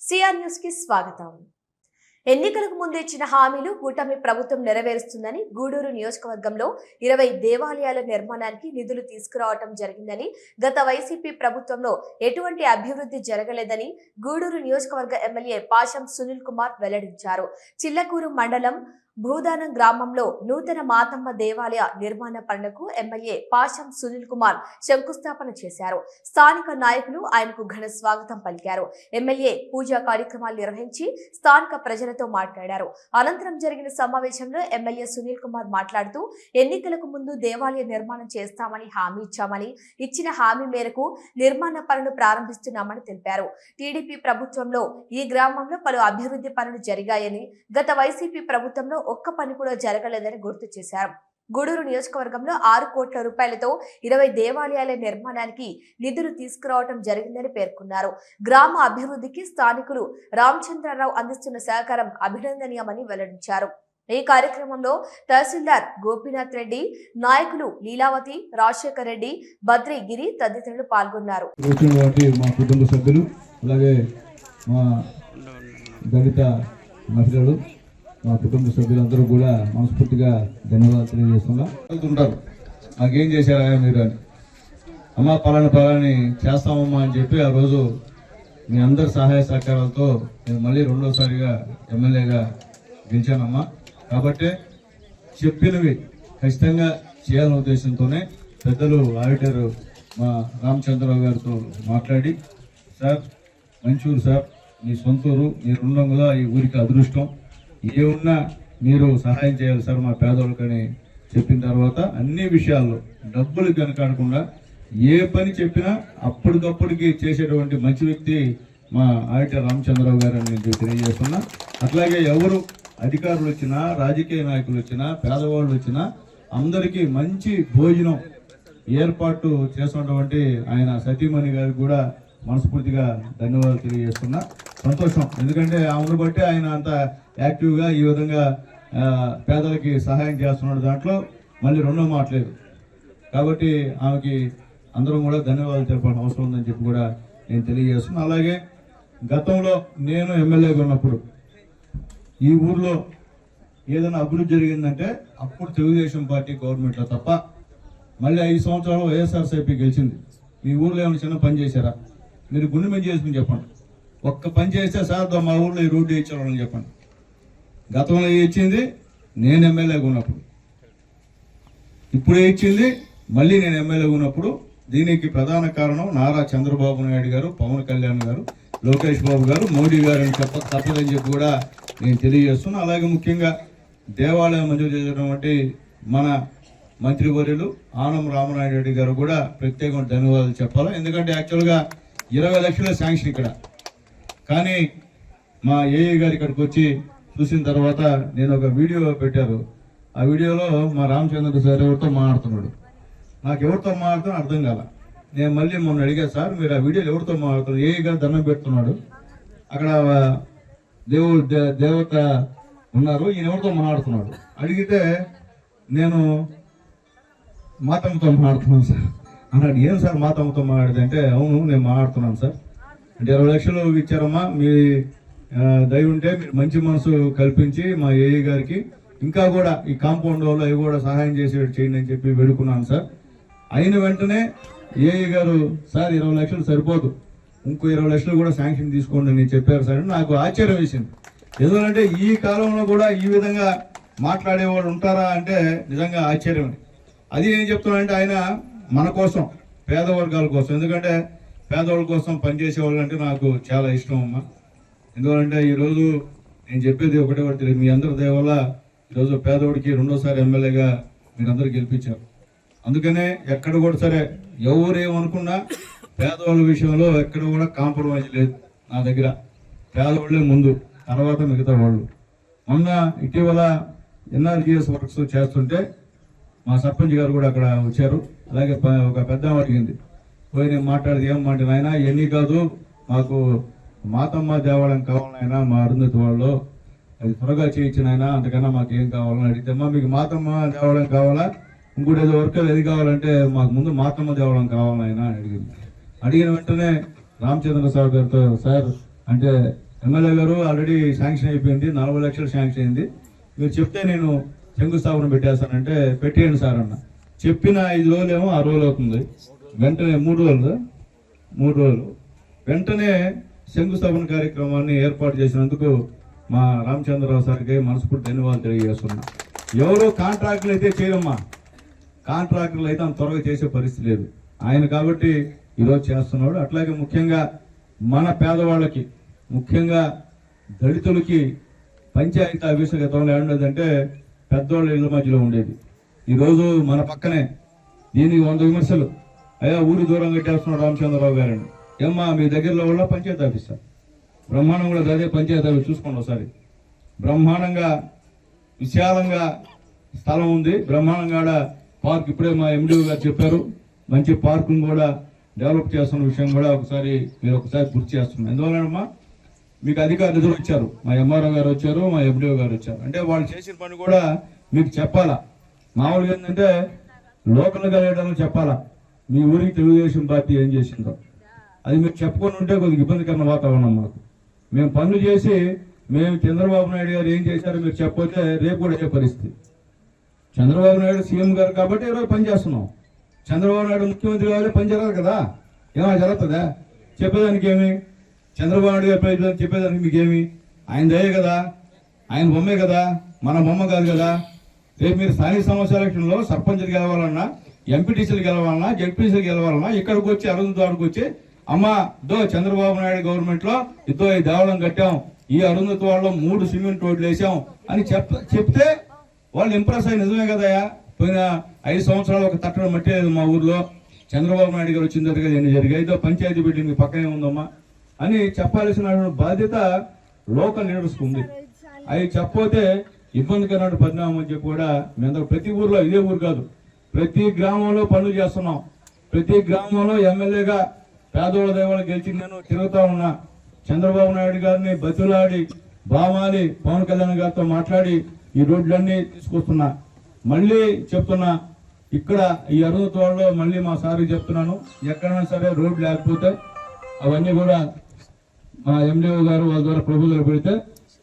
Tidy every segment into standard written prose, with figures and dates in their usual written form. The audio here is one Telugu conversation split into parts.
సిఆర్ న్యూస్ కి స్వాగతం. ఎన్నికలకు ముందు ఇచ్చిన హామీలు కూటమి ప్రభుత్వం నెరవేరుస్తుందని గూడూరు నియోజకవర్గంలో 20 దేవాలయాల నిర్మాణానికి నిధులు తీసుకురావడం జరిగిందని, గత వైసీపీ ప్రభుత్వంలో ఎటువంటి అభివృద్ధి జరగలేదని గూడూరు నియోజకవర్గ ఎమ్మెల్యే పాశం సునీల్ కుమార్ వెల్లడించారు. చిల్లకూరు మండలం భూదానం గ్రామంలో నూతన మాతమ్మ దేవాలయ నిర్మాణ పనులకు ఎమ్మెల్యే పాశం సునీల్ కుమార్ శంకుస్థాపన చేశారు. స్థానిక నాయకులు ఆయనకు ఘన స్వాగతం పలికారు. ఎమ్మెల్యే పూజా కార్యక్రమాలు నిర్వహించి స్థానిక ప్రజలతో మాట్లాడారు. అనంతరం జరిగిన సమావేశంలో ఎమ్మెల్యే సునీల్ కుమార్ మాట్లాడుతూ, ఎన్నికలకు ముందు దేవాలయ నిర్మాణం చేస్తామని హామీ ఇచ్చామని, ఇచ్చిన హామీ మేరకు నిర్మాణ పనులు ప్రారంభిస్తున్నామని తెలిపారు. టీడీపీ ప్రభుత్వంలో ఈ గ్రామంలో పలు అభివృద్ధి పనులు జరిగాయని, గత వైసీపీ ప్రభుత్వంలో ఒక్క పని కూడా జరగలేదని గుర్తు చేశారు. గూడూరు నియోజకవర్గంలో 6 కోట్ల రూపాయలతో 20 దేవాలయాల నిర్మాణానికి నిధులు తీసుకురావడం జరిగిందని పేర్కొన్నారు. గ్రామ అభివృద్ధికి స్థానికులు రామచంద్రరావు అందిస్తున్న సహకారం అభినందనీయమని వెల్లడించారు. ఈ కార్యక్రమంలో తహసీల్దార్ గోపీనాథ్ రెడ్డి, నాయకులు లీలావతి, రాజశేఖర్ రెడ్డి, బద్రి గిరి తదితరులు పాల్గొన్నారు. మా కుటుంబ సభ్యులు, అలాగే మా దళిత మహిళలు, మా కుటుంబ సభ్యులందరూ కూడా మనస్ఫూర్తిగా ధన్యవాదాలు తెలియజేస్తున్నారు. నాకేం చేశారా మీరు అని, అమ్మ పలాని చేస్తామమ్మా అని చెప్పి ఆ రోజు మీ అందరి సహాయ సహకారాలతో నేను మళ్ళీ రెండోసారిగా ఎమ్మెల్యేగా గెలిచానమ్మా. కాబట్టి చెప్పినవి ఖచ్చితంగా చేయాలనే ఉద్దేశంతోనే పెద్దలు ఆడిటర్ మా రామచంద్రరావు గారితో మాట్లాడి, సార్ మంచూరు సార్, మీ సొంతూరు, మీరు ఉండడం కూడా ఈ ఊరికి అదృష్టం, ఏ ఉన్నా మీరు సహాయం చేయాలి సార్ మా పేదోళ్ళకని చెప్పిన తర్వాత అన్ని విషయాల్లో డబ్బులు వెనకాడకుండా ఏ పని చెప్పినా అప్పటికప్పటికి చేసేటువంటి మంచి వ్యక్తి మా ఆడిటర్ రామచంద్రరావు గారు అని నేను తెలియజేస్తున్నా. అట్లాగే ఎవరు అధికారులు వచ్చినా, రాజకీయ నాయకులు వచ్చినా, పేదవాళ్ళు వచ్చినా అందరికీ మంచి భోజనం ఏర్పాటు చేస్తున్నటువంటి ఆయన సతీమణి గారికి కూడా మనస్ఫూర్తిగా ధన్యవాదాలు తెలియజేస్తున్నా. సంతోషం, ఎందుకంటే ఆమెను బట్టి ఆయన అంత యాక్టివ్గా ఈ విధంగా పేదలకి సహాయం చేస్తున్నాడు. దాంట్లో మళ్ళీ రెండో మాట్లేదు. కాబట్టి ఆమెకి అందరం కూడా ధన్యవాదాలు తెలపాల్సిన అవసరం ఉందని చెప్పి కూడా నేను తెలియజేస్తున్నా. అలాగే గతంలో నేను ఎమ్మెల్యేగా ఉన్నప్పుడు ఈ ఊర్లో ఏదైనా అభివృద్ధి జరిగిందంటే అప్పుడు తెలుగుదేశం పార్టీ గవర్నమెంట్లో తప్ప, మళ్ళీ 5 సంవత్సరాలు వైఎస్ఆర్సీపీ గెలిచింది. మీ ఊర్లో ఏమైనా చిన్న పని చేశారా? మీరు గుండె మీద చేసుకుని చెప్పండి. ఒక్క పని చేస్తే సార్ మా ఊర్లో ఈ రోడ్డు ఇచ్చారని చెప్పండి. గతంలో ఇచ్చింది నేను ఎమ్మెల్యేగా ఉన్నప్పుడు, ఇప్పుడే ఇచ్చింది మళ్ళీ నేను ఎమ్మెల్యేగా ఉన్నప్పుడు. దీనికి ప్రధాన కారణం నారా చంద్రబాబు నాయుడు గారు, పవన్ కళ్యాణ్ గారు, లోకేష్ బాబు గారు, మోడీ గారు అని తప్పదని చెప్పి కూడా నేను తెలియజేస్తున్నా. అలాగే ముఖ్యంగా దేవాలయం మంజూరు చేసినటువంటి మన మంత్రివర్యులు ఆనం రామనాయుడు రెడ్డి గారు కూడా ప్రత్యేకంగా ధన్యవాదాలు చెప్పాలి. ఎందుకంటే యాక్చువల్గా 20 లక్షల శాంక్షన్ ఇక్కడ, కానీ మా ఏఏ గారు ఇక్కడికి వచ్చి చూసిన తర్వాత నేను ఒక వీడియో పెట్టారు. ఆ వీడియోలో మా రామచంద్ర సార్ ఎవరితో మాట్లాడుతున్నాడు, నాకు ఎవరితో మాట్లాడుతున్నా అర్థం కాల. నేను మళ్ళీ మొన్న అడిగా, సార్ మీరు ఆ వీడియోలో ఎవరితో మాట్లాడుతున్నారు? ఏఏ గారు దండం పెడుతున్నాడు, అక్కడ దేవత ఉన్నారు, ఈయన ఎవరితో మాట్లాడుతున్నాడు అడిగితే, నేను మాతమ్మతో మాట్లాడుతున్నాను సార్ అన్నాడు. ఏం సార్ మాతమ్మతో మాట్లాడితే అంటే, అవును నేను మాట్లాడుతున్నాను సార్ అంటే, 20 లక్షలు ఇచ్చారమ్మా, మీ దయ ఉంటే మీరు మంచి మనసు కల్పించి మా ఏఈ గారికి ఇంకా కూడా ఈ కాంపౌండ్ వాళ్ళు అవి కూడా సహాయం చేసేట్టు చేయండి అని చెప్పి వేడుకున్నాను సార్. అయిన వెంటనే ఏఈ గారు, సార్ 20 లక్షలు సరిపోదు, ఇంకో 20 లక్షలు కూడా శాంక్షన్ తీసుకోండి అని చెప్పారు సార్. నాకు ఆశ్చర్యం వేసింది. ఎందుకంటే ఈ కాలంలో కూడా ఈ విధంగా మాట్లాడేవాళ్ళు ఉంటారా అంటే నిజంగా ఆశ్చర్యమే. అది ఏం చెప్తున్నానంటే, ఆయన మన కోసం, పేద వర్గాల కోసం, ఎందుకంటే పేదవాళ్ళ కోసం పనిచేసే వాళ్ళు అంటే నాకు చాలా ఇష్టం అమ్మా. ఎందుకంటే ఈరోజు నేను చెప్పేది ఒకటే తెలియదు, మీ అందరి దయ వల్ల ఈరోజు పేదవాడికి రెండోసారి ఎమ్మెల్యేగా మీరందరూ గెలిపించారు. అందుకనే ఎక్కడ కూడా సరే ఎవరేమనుకున్నా పేదవాళ్ళ విషయంలో ఎక్కడ కూడా కాంప్రమైజ్ లేదు నా దగ్గర. పేదవాళ్ళే ముందు, తర్వాత మిగతా వాళ్ళు. మొన్న ఇటీవల ఎన్ఆర్జీఎస్ వర్క్స్ చేస్తుంటే మా సర్పంచ్ గారు కూడా అక్కడ వచ్చారు. అలాగే ఒక పెద్ద అడిగింది, పోయి నేను మాట్లాడితే ఏమంటే, నాయన ఎన్ని కాదు, మాకు మాతమ్మ దేవాలయం కావాలైనా మా అరుంధతి వాళ్ళు, అది త్వరగా చేయించిన ఆయన, అంతకన్నా మాకు ఏం కావాలని అడిగితే, అమ్మా మీకు మాతమ్మ దేవాలయం కావాలా, ఇంకోటి ఏదో వర్క్ ఏది కావాలంటే మాకు ముందు మాతమ్మ దేవాలయం కావాలైనా అడిగింది. అడిగిన వెంటనే రామచంద్ర సార్ గారితో, సార్ అంటే ఎమ్మెల్యే గారు ఆల్రెడీ శాంక్షన్ అయిపోయింది, 40 లక్షలు శాంక్షన్ అయింది, మీరు చెప్తే నేను శంకుస్థాపన పెట్టేస్తానంటే పెట్టేయండి సార్ అన్న. చెప్పిన 5 రోజులేమో 6 రోజులు అవుతుంది, వెంటనే 3 రోజులు వెంటనే శంకుస్థాపన కార్యక్రమాన్ని ఏర్పాటు చేసినందుకు మా రామచంద్రరావు సార్కి మనస్ఫూర్తి ధన్యవాదాలు తెలియజేస్తున్నా. ఎవరో కాంట్రాక్టులు అయితే చేయమ్మా, కాంట్రాక్టులు అయితే అంత త్వరగా చేసే పరిస్థితి లేదు, ఆయన కాబట్టి ఈరోజు చేస్తున్నాడు. అట్లాగే ముఖ్యంగా మన పేదవాళ్ళకి, ముఖ్యంగా దళితులకి పంచాయతీ ఆఫీసు గతంలో ఏముండేదంటే పెద్దవాళ్ళ ఇళ్ళ మధ్యలో ఉండేది. ఈరోజు మన పక్కనే దీనికి 100 విమర్శలు, అయ్యా ఊరి దూరం కట్టేస్తున్నాడు రామచంద్రరావు గారని. ఏమ్మా మీ దగ్గరలో ఉన్న పంచాయతీ ఆఫీసర్ బ్రహ్మాండం కూడా అదే పంచాయతీ ఆఫీస్ చూసుకోండి ఒకసారి. బ్రహ్మాండంగా విశాలంగా స్థలం ఉంది, బ్రహ్మాండంగా పార్క్ ఇప్పుడే మా ఎండిఓ గారు చెప్పారు, మంచి పార్కును కూడా డెవలప్ చేస్తున్న విషయం కూడా మీరు ఒకసారి గుర్తు చేస్తున్నాం. ఎందువల్లమ్మా మీకు అధికారులు వచ్చారు, మా ఎంఆర్ఓ గారు వచ్చారు, మా ఎండిఓ గారు వచ్చారు, అంటే వాళ్ళు చేసిన పని కూడా మీకు చెప్పాలా. మామూలుగా ఏంటంటే లోకల్గా వెళ్ళడం చెప్పాలా, మీ ఊరికి తెలుగుదేశం పార్టీ ఏం చేసిందో అది మీరు చెప్పుకొని ఉంటే కొద్దిగా ఇబ్బందికరమైన వాతావరణం మాకు. మేము పనులు చేసి మేము చంద్రబాబు నాయుడు గారు ఏం చేశారో మీరు చెప్పకపోతే రేపు కూడా అయ్యే పరిస్థితి. చంద్రబాబు నాయుడు సీఎం గారు కాబట్టి ఈరోజు పని చేస్తున్నాం, చంద్రబాబు నాయుడు ముఖ్యమంత్రి కాబట్టి పని జరగదు కదా, ఏమైనా జరుగుతుందా? చెప్పేదానికి ఏమి, చంద్రబాబు నాయుడు గారు చెప్పేదానికి మీకేమి? ఆయన దయే కదా, ఆయన బొమ్మే కదా, మన బొమ్మ కాదు కదా. రేపు మీరు స్థానిక సంస్థల ఎలక్షన్లో సర్పంచ్లు గెలవాలన్నా, ఎంపీటీసీలు గెలవాలన్నా, జడ్పీసీలు గెలవాలన్నా ఇక్కడికి వచ్చి అరుంధతి వచ్చి అమ్మా దో చంద్రబాబు నాయుడు గవర్నమెంట్ లో ఇదో ఈ దేవాలయం కట్టాం, ఈ అరుంధతి వాళ్ళలో 3 సిమెంట్ రోడ్లు వేసాం అని చెప్తే వాళ్ళు ఇంప్రెస్ అయ్యి నిజమే కదయా, పోయిన 5 సంవత్సరాలు ఒక తట్టడం మట్టి లేదు మా ఊర్లో, చంద్రబాబు నాయుడు గారు వచ్చిన తర్వాత ఎన్ని జరిగాయి, ఇదో పంచాయతీ బిల్డింగ్ పక్కనే ఉందమ్మా అని చెప్పాల్సిన బాధ్యత లోకల్ లీడర్స్ ఉంది. అవి చెప్పపోతే ఇబ్బందికరమైన పరిణామం అని చెప్పి కూడా మేము ప్రతి ఊర్లో, ఇదే ఊరు కాదు ప్రతి గ్రామంలో పనులు చేస్తున్నాం. ప్రతి గ్రామంలో ఎమ్మెల్యేగా పేదోళ్ళ దేవాళ్ళు గెలిచి నేను తిరుగుతా ఉన్నా. చంద్రబాబు నాయుడు గారిని బతులాడి బామాలి పవన్ కళ్యాణ్ గారితో మాట్లాడి ఈ రోడ్లన్నీ తీసుకొస్తున్నా. మళ్ళీ చెప్తున్నా, ఇక్కడ ఈ అరుణ్ తోటలో మళ్ళీ మా సార్కి చెప్తున్నాను, ఎక్కడైనా సరే రోడ్లు లేకపోతే అవన్నీ కూడా మా ఎండిఓ గారు వాళ్ళ ద్వారా ప్రభుత్వం పెడితే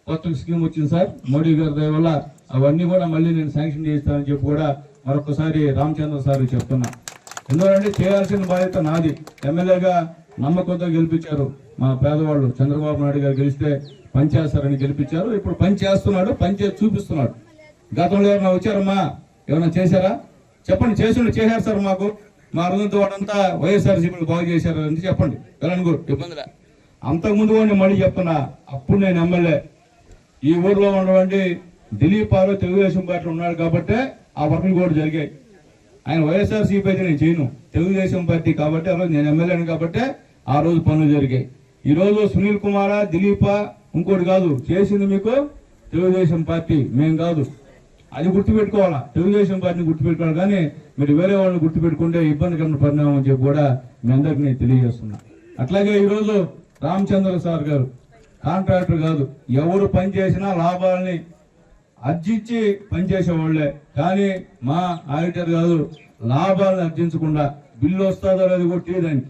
కొత్త స్కీమ్ వచ్చింది సార్ మోడీ గారి దయ వల్ల, అవన్నీ కూడా మళ్ళీ నేను శాంక్షన్ చేస్తానని చెప్పి కూడా మరొకసారి రామచంద్ర సార్ చెప్తున్నా. ఎందుకంటే చేయాల్సిన బాధ్యత నాది. ఎమ్మెల్యేగా నమ్మకంతో గెలిపించారు మా పేదవాళ్ళు, చంద్రబాబు నాయుడు గారు గెలిస్తే పనిచేస్తారని గెలిపించారు. ఇప్పుడు పని చేస్తున్నాడు, పని చేసి చూపిస్తున్నాడు. గతంలో ఎవరైనా వచ్చారమ్మా, ఏమైనా చేశారా చెప్పండి? చేశారు సార్, మాకు మా అరుణంతో వాడంతా వైఎస్ఆర్సీపీలు బాగు చేశారు అని చెప్పండి, వెళ్ళను ఇబ్బందిలే. అంతకుముందు కూడా నేను మళ్ళీ చెప్తున్నా, అప్పుడు నేను ఎమ్మెల్యే ఈ ఊర్లో ఉన్నటువంటి దిలీప్ ఆరు తెలుగుదేశం పార్టీ ఉన్నాడు కాబట్టి ఆ వర్కులు కూడా జరిగాయి. ఆయన వైఎస్ఆర్సీపీ అయితే నేను చేయను, తెలుగుదేశం పార్టీ కాబట్టి ఆ రోజు నేను ఎమ్మెల్యేని కాబట్టి ఆ రోజు పనులు జరిగాయి. ఈ రోజు సునీల్ కుమార్, దిలీప ఇంకోటి కాదు చేసింది మీకు తెలుగుదేశం పార్టీ, మేం కాదు. అది గుర్తుపెట్టుకోవాలా, తెలుగుదేశం పార్టీని గుర్తుపెట్టుకోవాలి, కానీ మీరు వేరే వాళ్ళని గుర్తుపెట్టుకుంటే ఇబ్బందికరమైన పరిణామం అని చెప్పి కూడా మీ అందరికి నేను తెలియజేస్తున్నా. అట్లాగే ఈరోజు రామచంద్ర సార్ గారు కాంట్రాక్టర్ కాదు, ఎవరు పని చేసినా లాభాలని అర్జించి పనిచేసేవాళ్లే, కానీ మా ఆడిటర్ కాదు, లాభాలను అర్జించకుండా బిల్లు వస్తుందో లేదు కూడా తీయడానికి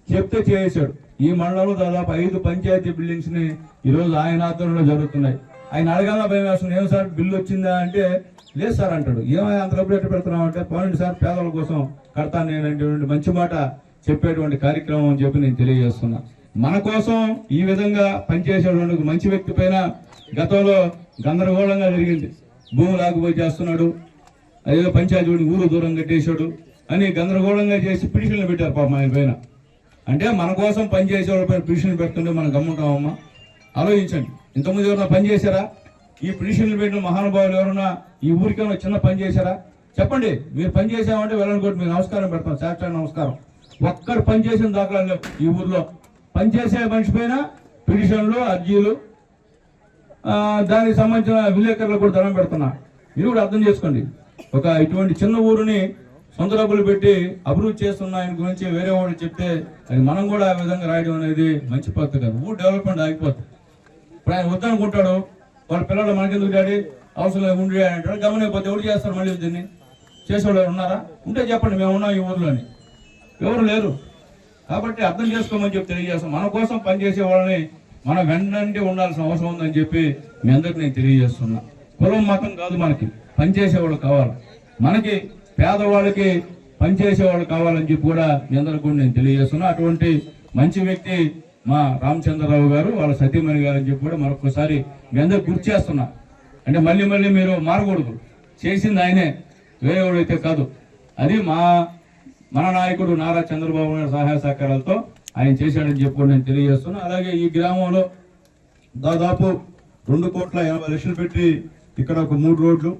చెప్తే చేసాడు. ఈ మండలంలో దాదాపు 5 పంచాయతీ బిల్డింగ్స్ ని ఈరోజు ఆయన ఆధ్వర్యంలో జరుగుతున్నాయి. ఆయన అడగాల భయం వేస్తుంది, ఏం సార్ బిల్లు వచ్చిందా అంటే లేదు సార్ అంటాడు. ఏమైనా అంత డబ్బులు ఎట్టు పెడుతున్నాం అంటే పోనండి సార్ పేదల కోసం కడతాను నేను మంచి మాట చెప్పేటువంటి కార్యక్రమం అని చెప్పి నేను తెలియజేస్తున్నా. మన కోసం ఈ విధంగా పనిచేసేటువంటి మంచి వ్యక్తి పైన గతంలో గందరగోళంగా జరిగింది, భూమి లాగుపోయి చేస్తున్నాడు, అదేదో పంచాయతీ ఊరు దూరం కట్టేశాడు అని గందరగోళంగా చేసి పిటిషన్లు పెట్టారు పాపం ఆయన పైన. అంటే మన కోసం పనిచేసే వాళ్ళ పైన పిటిషన్లు పెడుతుంటే మనం గమ్ముంటామమ్మా? ఆలోచించండి. ఇంతకుముందు ఎవరన్నా పని చేశారా? ఈ పిటిషన్లు పెట్టిన మహానుభావులు ఎవరన్నా ఈ ఊరికైనా చిన్న పని చేశారా? చెప్పండి. మీరు పని చేసామంటే వెళ్ళని కొట్టి మీరు నమస్కారం పెడతాం, సాక్షాత్ నమస్కారం. ఒక్కరు పని చేసిన దాఖలా లేవు ఈ ఊర్లో. పనిచేసే మనిషి పైన పిటిషన్లు, అర్జీలు, దానికి సంబంధించిన విలేకరులకు కూడా ధనం పెడుతున్నా. మీరు కూడా అర్థం చేసుకోండి. ఒక ఇటువంటి చిన్న ఊరిని సొంత డబ్బులు పెట్టి అభివృద్ధి చేస్తున్న ఆయన గురించి వేరే వాళ్ళు చెప్తే అది మనం కూడా ఆ విధంగా రాయడం అనేది మంచి పద్ధతి కాదు. ఊరు డెవలప్మెంట్ ఆగిపోతుంది. ఇప్పుడు ఆయన వద్దనుకుంటాడు, వాళ్ళ పిల్లలు మనకెందుకు డాడీ అవసరం ఉండి అంటాడు, గమనిపోతే ఎవరు చేస్తారు మళ్ళీ దీన్ని? చేసేవాళ్ళు ఎవరు ఉన్నారా? ఉంటే చెప్పండి, మేము ఉన్నాం ఈ ఊర్లోని. ఎవరు లేరు. కాబట్టి అర్థం చేసుకోమని చెప్పి తెలియజేస్తాం. మన కోసం పనిచేసే వాళ్ళని మనం వెన్నంటి ఉండాల్సిన అవసరం ఉందని చెప్పి మీ అందరికి నేను తెలియజేస్తున్నా. కులం మతం కాదు, మనకి పనిచేసేవాళ్ళు కావాలి, మనకి పేదవాళ్ళకి పనిచేసేవాళ్ళు కావాలని చెప్పి కూడా మీ అందరికి కూడా నేను తెలియజేస్తున్నా. అటువంటి మంచి వ్యక్తి మా రామచంద్రరావు గారు, వాళ్ళ సతీమణి గారు అని చెప్పి కూడా మరొకసారి మీ అందరికి గుర్తు చేస్తున్నా. అంటే మళ్ళీ మళ్ళీ మీరు మారకూడదు, చేసింది ఆయనే, వేరేవాడైతే కాదు. అది మన నాయకుడు నారా చంద్రబాబు నాయుడు సహాయ సహకారాలతో ఆయన చేశాడని చెప్పి నేను తెలియజేస్తున్నా. అలాగే ఈ గ్రామంలో దాదాపు 2,80,00,000 పెట్టి ఇక్కడ ఒక 3 రోడ్లు,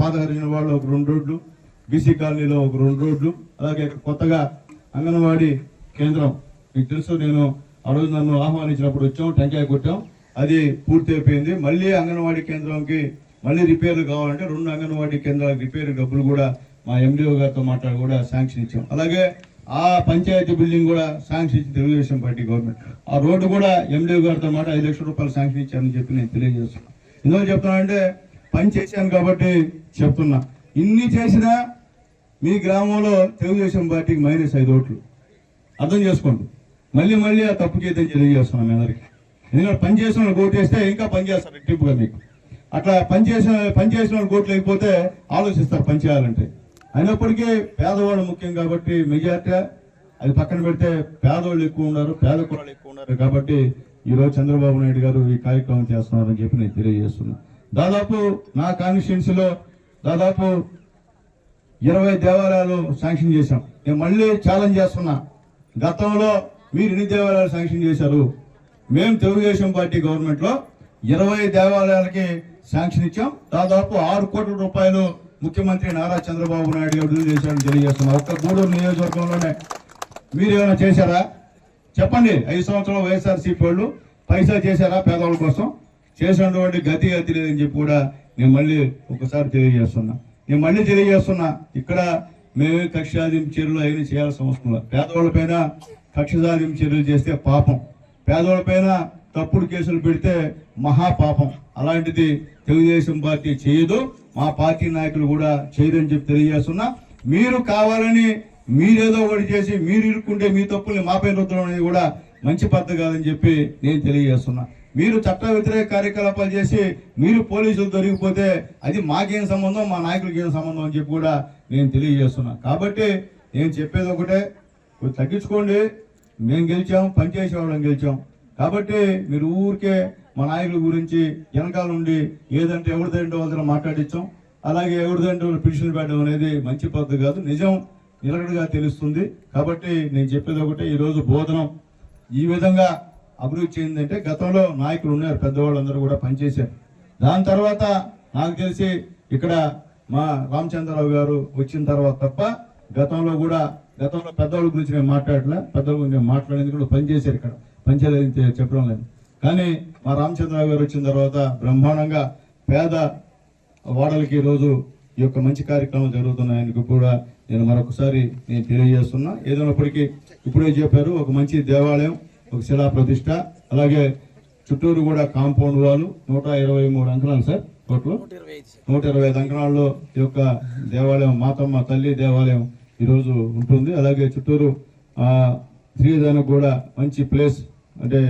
పాత హరిజన వాళ్ళు ఒక 2 రోడ్లు, బీసీ కాలనీలో ఒక 2 రోడ్లు, అలాగే కొత్తగా అంగన్వాడీ కేంద్రం, మీకు తెలుసు, నేను ఆ రోజు నన్ను ఆహ్వానించినప్పుడు వచ్చాం, టెంకాయ కొట్టాం, అది పూర్తి అయిపోయింది. మళ్ళీ అంగన్వాడీ కేంద్రంకి మళ్ళీ రిపేర్లు కావాలంటే 2 అంగన్వాడీ కేంద్రాల రిపేర్ డబ్బులు కూడా మా ఎండిఓ గారితో మాట్లాడి కూడా శాంక్షన్ ఇచ్చాం. అలాగే ఆ పంచాయతీ బిల్డింగ్ కూడా శాంక్షన్ ఇచ్చి తెలుగుదేశం పార్టీ గవర్నమెంట్, ఆ రోడ్డు కూడా ఎండిఓ గారితో మాట 5 లక్షల రూపాయలు శాంక్షన్ ఇచ్చారని చెప్పి నేను తెలియజేస్తున్నాను. ఎందుకు చెప్తున్నానంటే పని చేశాను కాబట్టి చెప్తున్నా. ఇన్ని చేసినా మీ గ్రామంలో తెలుగుదేశం పార్టీకి -5 ఓట్లు, అర్థం చేసుకోండి. మళ్ళీ మళ్ళీ ఆ తప్పు చేయదని తెలియజేస్తున్నాం మీ అందరికీ. ఎందుకంటే పని చేసిన వాళ్ళు ఓటేస్తే ఇంకా పని చేస్తారు రెట్టింపుగా మీకు. అట్లా పని చేసిన వాళ్ళు ఓట్లు లేకపోతే ఆలోచిస్తారు పని చేయాలంటే. అయినప్పటికీ పేదవాళ్ళు ముఖ్యం కాబట్టి మెజార్టీ అది పక్కన పెడితే పేదవాళ్ళు ఎక్కువ ఉన్నారు, పేద కులాలు ఎక్కువ ఉన్నారు కాబట్టి ఈరోజు చంద్రబాబు నాయుడు గారు ఈ కార్యక్రమం చేస్తున్నారని చెప్పి నేను తెలియజేస్తున్నా. దాదాపు నా కాన్స్టిట్యున్సీలో దాదాపు 20 దేవాలయాలు శాంక్షన్ చేశాం. నేను మళ్ళీ ఛాలెంజ్ చేస్తున్నా, గతంలో మీరు ఎన్ని దేవాలయాలు శాంక్షన్ చేశారు? మేము తెలుగుదేశం పార్టీ గవర్నమెంట్ లో 20 దేవాలయాలకి శాంక్షన్ ఇచ్చాం. దాదాపు 6 కోట్ల రూపాయలు ముఖ్యమంత్రి నారా చంద్రబాబు నాయుడు గారు విడుదల చేశారని తెలియజేస్తున్నా. ఒక్క గూడూరు నియోజకవర్గంలోనే మీరు ఏమైనా చేశారా చెప్పండి? 5 సంవత్సరాలు వైఎస్ఆర్సీపీ వాళ్ళు పైసా చేశారా పేదవాళ్ళ కోసం? చేసినటువంటి గతి లేదని చెప్పి కూడా నేను మళ్ళీ ఒకసారి తెలియజేస్తున్నా. ఇక్కడ మేమే కక్ష సాధింపు చర్యలు అయినా చేయాల్సిన అవసరం లేదు. పేదవాళ్ళ పైన కక్ష సాధింపు చర్యలు చేస్తే పాపం, పేదవాళ్ళ పైన తప్పుడు కేసులు పెడితే మహాపాపం. అలాంటిది తెలుగుదేశం పార్టీ చేయదు, మా పార్టీ నాయకులు కూడా చేయదని చెప్పి తెలియజేస్తున్నా. మీరు కావాలని మీరేదో ఒకటి చేసి మీరు ఇరుక్కుంటే మీ తప్పుల్ని మాపై రుద్దడం అనేది కూడా మంచి పద్ధతి కాదని చెప్పి నేను తెలియజేస్తున్నా. మీరు చట్ట వ్యతిరేక కార్యకలాపాలు చేసి మీరు పోలీసులు దొరికిపోతే అది మాకేం సంబంధం, మా నాయకులకి ఏం సంబంధం అని చెప్పి కూడా నేను తెలియజేస్తున్నా. కాబట్టి నేను చెప్పేది ఒకటే, తగ్గించుకోండి. మేము గెలిచాం, పనిచేసేవాళ్ళం గెలిచాం కాబట్టి మీరు ఊరికే మా నాయకుల గురించి వెనకాల నుండి ఏదంటే ఎవరిదంటే వాళ్ళ మాట్లాడించాం, అలాగే ఎవరిదంటే వాళ్ళు పిటిషన్లు పెట్టడం అనేది మంచి పద్ధతి కాదు. నిజం నిలకడగా తెలుస్తుంది. కాబట్టి నేను చెప్పేది ఒకటే, ఈరోజు బోధనం ఈ విధంగా అభివృద్ధి చెందిందంటే గతంలో నాయకులు ఉన్నారు, పెద్దవాళ్ళందరూ కూడా పనిచేశారు. దాని తర్వాత నాకు తెలిసి ఇక్కడ మా రామచంద్రరావు గారు వచ్చిన తర్వాత తప్ప గతంలో పెద్దవాళ్ళ గురించి నేను మాట్లాడలే, పెద్దవాళ్ళ గురించి నేను మాట్లాడేందుకు కూడా పనిచేశారు, ఇక్కడ పనిచేయలేదు చెప్పడం లేదు. కానీ మా రామచంద్రరావు గారు వచ్చిన తర్వాత బ్రహ్మాండంగా పేద వాడలకి ఈరోజు ఈ యొక్క మంచి కార్యక్రమం జరుగుతున్నాయని కూడా నేను మరొకసారి నేను తెలియజేస్తున్నా. ఏదైనప్పటికీ ఇప్పుడే చెప్పారు, ఒక మంచి దేవాలయం, ఒక శిలా ప్రతిష్ట, అలాగే చుట్టూరు కూడా కాంపౌండ్ వాళ్ళు 123 అంకణాలు సార్, టోటల్ 125 అంకణాల్లో ఈ యొక్క దేవాలయం మాతమ్మ తల్లి దేవాలయం ఈరోజు ఉంటుంది. అలాగే చుట్టూరు శ్రీదానికి కూడా మంచి ప్లేస్, అంటే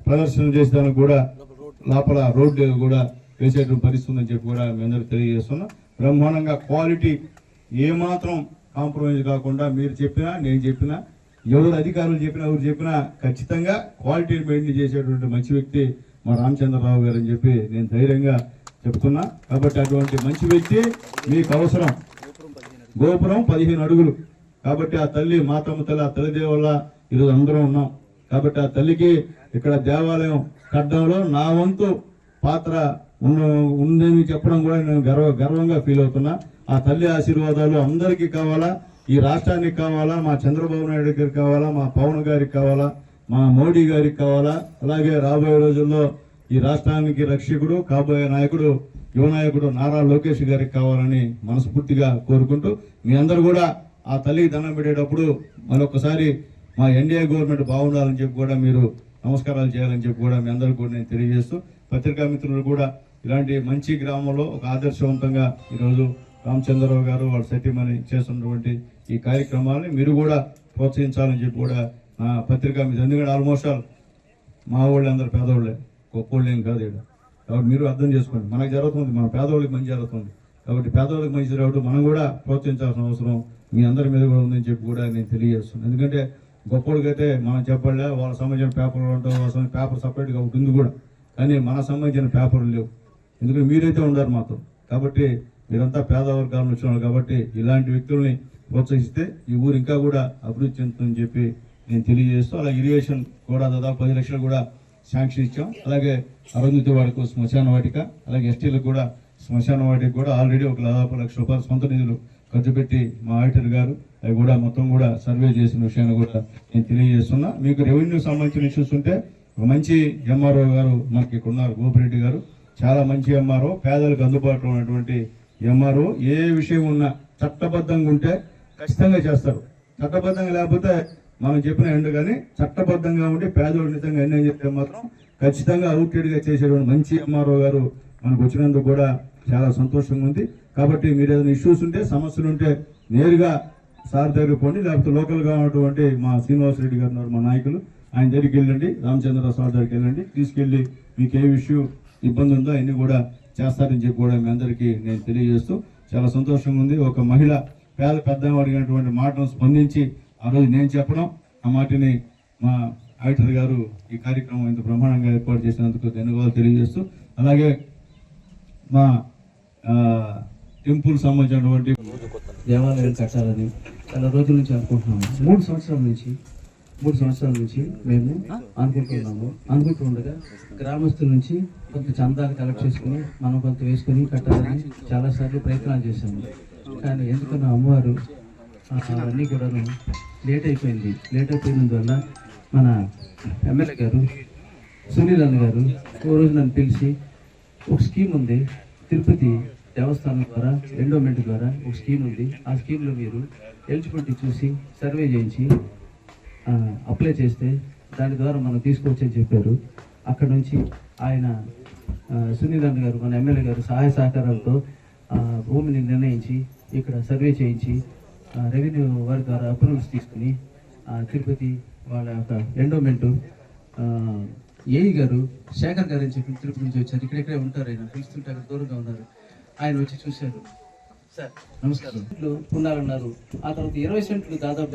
ప్రదర్శన చేసేదానికి కూడా లోపల రోడ్డు కూడా వేసేటువంటి పరిస్థితి ఉందని చెప్పి కూడా మీ అందరూ తెలియజేస్తున్నా. బ్రహ్మాండంగా క్వాలిటీ ఏమాత్రం కాంప్రమైజ్ కాకుండా మీరు చెప్పినా నేను చెప్పినా ఎవరు అధికారులు చెప్పినా ఎవరు చెప్పినా ఖచ్చితంగా క్వాలిటీ మెయింటైన్ చేసేటువంటి మంచి వ్యక్తి మా రామచంద్రరావు గారు అని చెప్పి నేను ధైర్యంగా చెప్తున్నా. కాబట్టి అటువంటి మంచి వ్యక్తి మీకు అవసరం. గోపురం 15 అడుగులు కాబట్టి ఆ తల్లి మాతమ్మ తల్లి, ఆ తల్లి దేవుళ్ళ ఈరోజు అందరం ఉన్నాం. కాబట్టి ఆ తల్లికి ఇక్కడ దేవాలయం కట్టడంలో నా వంతు పాత్ర ఉందని చెప్పడం కూడా నేను గర్వంగా ఫీల్ అవుతున్నా. ఆ తల్లి ఆశీర్వాదాలు అందరికీ కావాలా, ఈ రాష్ట్రానికి కావాలా, మా చంద్రబాబు నాయుడు గారికి కావాలా, మా పవన్ గారికి కావాలా, మా మోడీ గారికి కావాలా, అలాగే రాబోయే రోజుల్లో ఈ రాష్ట్రానికి రక్షకుడు కాబోయే నాయకుడు యువ నాయకుడు నారా లోకేష్ గారికి కావాలని మనస్ఫూర్తిగా కోరుకుంటూ మీ అందరూ కూడా ఆ తల్లికి దండం పెట్టేటప్పుడు మరొకసారి మా ఎన్డీఏ గవర్నమెంట్ బాగుండాలని చెప్పి కూడా మీరు నమస్కారాలు చేయాలని చెప్పి కూడా మీ అందరూ కూడా నేను తెలియజేస్తూ, పత్రికా మిత్రులు కూడా ఇలాంటి మంచి గ్రామంలో ఒక ఆదర్శవంతంగా ఈరోజు రామచంద్రరావు గారు వాళ్ళ సతీమణి చేస్తున్నటువంటి ఈ కార్యక్రమాన్ని మీరు కూడా ప్రోత్సహించాలని చెప్పి కూడా నా పత్రికా మిత్రులు, ఎందుకంటే ఆల్మోస్ట్ మా వాళ్ళు అందరూ పేదవాళ్ళే, గొప్పోళ్ళు ఏం కాదు ఇక్కడ. కాబట్టి మీరు అర్థం చేసుకోండి, మనకు జరుగుతుంది, మన పేదవాళ్ళకి మంచి జరుగుతుంది. కాబట్టి పేదవాళ్ళకి మంచి జరగడం మనం కూడా ప్రోత్సహించాల్సిన అవసరం మీ అందరి మీద కూడా ఉందని చెప్పి కూడా నేను తెలియజేస్తున్నాను. ఎందుకంటే గొప్పవాళ్ళకైతే మనం చెప్పలే, వాళ్ళ సంబంధించిన పేపర్లు ఉంటాం, వాళ్ళ సంబంధించిన పేపర్ సపరేట్గా ఒకటి ఉంది కూడా, కానీ మన సంబంధించిన పేపర్లు లేవు. ఎందుకంటే మీరైతే ఉన్నారు మాతో. కాబట్టి మీరంతా పేద వర్గాలను వచ్చినారు. కాబట్టి ఇలాంటి వ్యక్తుల్ని ప్రోత్సహిస్తే ఈ ఊరు ఇంకా కూడా అభివృద్ధి చెందుతుందని చెప్పి నేను తెలియజేస్తూ, అలాగే ఇరిగేషన్ కూడా దాదాపు 10 లక్షలు కూడా శాంక్షన్ ఇచ్చాం. అలాగే అరుంధతి వాడికి శ్మశాన వాటిక, అలాగే ఎస్టీలకు కూడా శ్మశాన వాటికి కూడా ఆల్రెడీ ఒక దాదాపు 1 లక్ష రూపాయలు సొంత నిధులు ఖర్చు పెట్టి మా ఆడిటర్ గారు అవి కూడా మొత్తం కూడా సర్వే చేసిన విషయాన్ని కూడా నేను తెలియజేస్తున్నా. మీకు రెవెన్యూ సంబంధించిన ఇష్యూస్ ఉంటే ఒక మంచి ఎంఆర్ఓ గారు మనకి ఇక్కడ ఉన్నారు, గోపిరెడ్డి గారు, చాలా మంచి ఎంఆర్ఓ, పేదలకు అందుబాటులో ఉన్నటువంటి ఎంఆర్ఓ. ఏ విషయం ఉన్నా చట్టబద్ధంగా ఉంటే ఖచ్చితంగా చేస్తారు. చట్టబద్ధంగా లేకపోతే మనం చెప్పిన ఎండు, కానీ చట్టబద్ధంగా ఉండి పేదోళ్ళు నిజంగా అన్యాయం చేస్తే మాత్రం ఖచ్చితంగా అవుట్డేట్గా చేసేటువంటి మంచి ఎంఆర్ఓ గారు మనకు వచ్చినందుకు కూడా చాలా సంతోషంగా ఉంది. కాబట్టి మీరు ఏదైనా ఇష్యూస్ ఉంటే, సమస్యలు ఉంటే నేరుగా సార్ దగ్గర పోండి, లేకపోతే లోకల్గా ఉన్నటువంటి మా శ్రీనివాస్ రెడ్డి గారు ఉన్నారు, మా నాయకులు, ఆయన దగ్గరికి వెళ్ళండి, రామచంద్ర సార్ దగ్గరికి వెళ్ళండి, తీసుకెళ్ళి మీకు ఏ ఇష్యూ ఇబ్బంది ఉందో అన్ని కూడా చేస్తారని చెప్పి కూడా మీ అందరికీ నేను తెలియజేస్తూ చాలా సంతోషంగా ఉంది. ఒక మహిళ పెద్ద అడిగినటువంటి మాటను స్పందించి ఆ రోజు నేను చెప్పడం, ఆ మాటని మా ఆడిటర్ గారు ఈ కార్యక్రమం ఇంత బ్రహ్మాండంగా ఏర్పాటు చేసినందుకు ధన్యవాదాలు తెలియజేస్తూ, అలాగే మా టెంపుల్ సంబంధించినటువంటి దేవాలయం కట్టాలని చాలా రోజుల నుంచి అనుకుంటున్నాము. 3 సంవత్సరాల నుంచి మేము అనుకుంటూ ఉండగా గ్రామస్తుల నుంచి కొంత చందాలు కలెక్ట్ చేసుకుని మనం కొంత వేసుకుని కట్టాలని చాలాసార్లు ప్రయత్నాలు చేశాము. కానీ ఎందుకన్నా అమ్మవారు అవన్నీ కూడా లేట్ అయిపోయినందువల్ల మన ఎమ్మెల్యే గారు సునీల్ అన్న గారు ఓ రోజు నన్ను పిలిచి, ఒక స్కీమ్ ఉంది తిరుపతి దేవస్థానం ద్వారా, ఎండోమెంట్ ద్వారా ఒక స్కీమ్ ఉంది, ఆ స్కీమ్లో మీరు ఎలిజిబిలిటీ చూసి సర్వే చేయించి అప్లై చేస్తే దాని ద్వారా మనం తీసుకోవచ్చు అని చెప్పారు. అక్కడ నుంచి ఆయన సునీల్ అన్న గారు, మన ఎమ్మెల్యే గారు సహాయ సహకారాలతో భూమిని నిర్ణయించి ఇక్కడ సర్వే చేయించి రెవెన్యూ వారి ద్వారా అప్రూవల్స్ తీసుకుని తిరుపతి వాళ్ళ యొక్క ఎండోమెంటు ఏఈ గారు శేఖర్ గారు అని చెప్పి తిరుపతి నుంచి వచ్చారు. ఇక్కడెక్కడే ఉంటారు, ఆయన పిలుస్తుంటే అక్కడ దూరంగా ఉన్నారు. ఆయన వచ్చి చూశారు. సార్ నమస్కారం, పున్నాలు ఉన్నారు. ఆ తర్వాత 20 సెంట్లు దాదాపు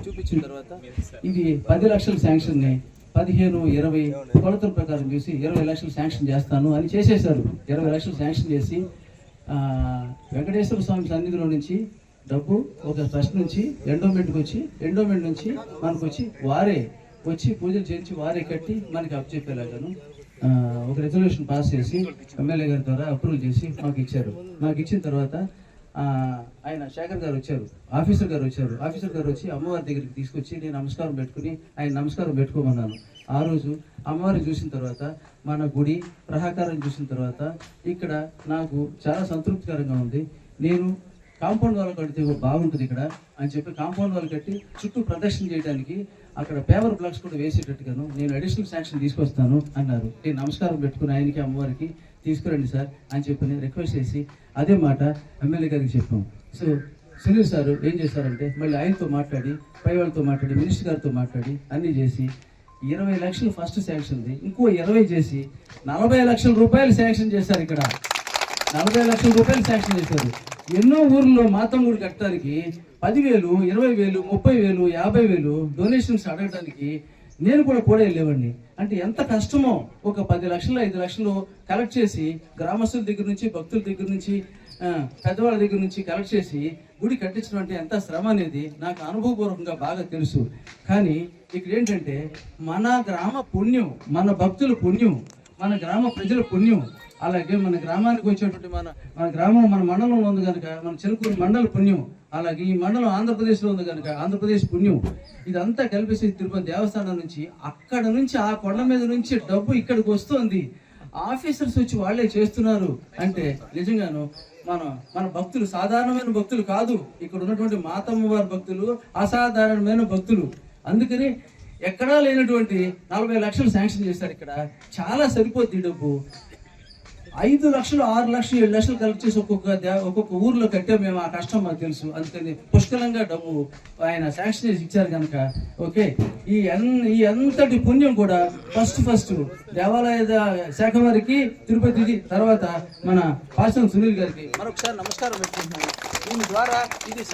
చూపించిన తర్వాత ఇది 10 లక్షల శాంక్షన్ని 15-20 కొలతల ప్రకారం చూసి 20 లక్షలు శాంక్షన్ చేస్తాను అని చేసేశారు. 20 లక్షలు శాంక్షన్ చేసి వెంకటేశ్వర స్వామి సన్నిధిలో నుంచి డబ్బు ఒక ట్రస్ట్ నుంచి ఎండోమెంట్కి వచ్చి, ఎండోమెంట్ నుంచి మనకు వచ్చి వారే వచ్చి పూజలు చేయించి వారే కట్టి మనకి అప్పచెప్పేలాగాను ఒక రెజల్యూషన్ పాస్ చేసి ఎమ్మెల్యే గారి ద్వారా అప్రూవల్ చేసి మాకు ఇచ్చారు. మాకు ఇచ్చిన తర్వాత ఆయన శేఖర్ గారు వచ్చారు, ఆఫీసర్ గారు వచ్చి అమ్మవారి దగ్గరికి తీసుకొచ్చి నేను నమస్కారం పెట్టుకుని ఆయన నమస్కారం పెట్టుకోమన్నాను. ఆ రోజు అమ్మవారిని చూసిన తర్వాత, మన గుడి ప్రహాకారం చూసిన తర్వాత ఇక్కడ నాకు చాలా సంతృప్తికరంగా ఉంది. నేను కాంపౌండ్ వాల్ కడితే బాగుంటుంది ఇక్కడ అని చెప్పి కాంపౌండ్ వాల్ కట్టి చుట్టూ ప్రదర్శన చేయడానికి అక్కడ పేపర్ బ్లాక్స్ కూడా వేసేటట్టుగాను నేను అడిషనల్ శాంక్షన్ తీసుకొస్తాను అన్నారు. నేను నమస్కారం పెట్టుకుని ఆయనకి అమ్మవారికి తీసుకురండి సార్ అని చెప్పి నేను రిక్వెస్ట్ చేసి అదే మాట ఎమ్మెల్యే గారికి చెప్పాం. సో సునీల్ సార్ ఏం చేశారంటే మళ్ళీ ఆయనతో మాట్లాడి, పై వాళ్ళతో మాట్లాడి, మినిస్టర్ గారితో మాట్లాడి అన్నీ చేసి 20 లక్షలు ఫస్ట్ శాంక్షన్ది, ఇంకో 20 చేసి 40 లక్షల రూపాయలు శాంక్షన్ చేశారు. ఇక్కడ 40 లక్షల రూపాయలు శాంక్షన్ చేశారు. ఎన్నో ఊర్లో మాతమ్ముడు కట్టడానికి 10,000, 20,000, 30,000, 50,000 డొనేషన్స్ అడగడానికి నేను కూడా వెళ్ళేవాడిని. అంటే ఎంత కష్టమో, ఒక 10 లక్షలు 5 లక్షలు కలెక్ట్ చేసి గ్రామస్తుల దగ్గర నుంచి, భక్తుల దగ్గర నుంచి, పెద్దవాళ్ళ దగ్గర నుంచి కలెక్ట్ చేసి గుడి కట్టించడం అంటే ఎంత శ్రమ అనేది నాకు అనుభవపూర్వకంగా బాగా తెలుసు. కానీ ఇక్కడ ఏంటంటే మన గ్రామ పుణ్యం, మన భక్తుల పుణ్యం, మన గ్రామ ప్రజల పుణ్యం, అలాగే మన గ్రామానికి వచ్చేటువంటి మన గ్రామం మన మండలంలో ఉంది కనుక మన చెరుకూరు మండల పుణ్యం, అలాగే ఈ మండలం ఆంధ్రప్రదేశ్లో ఉంది కనుక ఆంధ్రప్రదేశ్ పుణ్యం, ఇదంతా కలిపేసి తిరుపతి దేవస్థానం నుంచి, అక్కడ నుంచి ఆ కొండ మీద నుంచి డబ్బు ఇక్కడికి వస్తుంది. ఆఫీసర్స్ వచ్చి వాళ్ళే చేస్తున్నారు అంటే నిజంగాను మన భక్తులు సాధారణమైన భక్తులు కాదు. ఇక్కడ ఉన్నటువంటి మాతమ్మ వారి భక్తులు అసాధారణమైన భక్తులు. అందుకని ఎక్కడా లేనటువంటి 40 లక్షలు శాంక్షన్ చేశారు. ఇక్కడ చాలా సరిపోద్ది డబ్బు. 5 లక్షలు 6 లక్షలు 7 లక్షలు కలెక్ట్ చేసి ఒక్కొక్క ఊర్లో కట్టాం మేము. ఆ కష్టం మాకు తెలుసు. అందుకని పుష్కలంగా డబ్బు ఆయన శాంక్షన్ చేసి ఇచ్చారు కనుక ఓకే. ఈ అంతటి పుణ్యం కూడా ఫస్ట్ దేవాలయ శాఖ వారికి, తిరుపతికి, తర్వాత మన పాసం సునీల్ గారికి మరొకసారి నమస్కారం పెట్టుకుంటున్నాను. దీని ద్వారా ఇది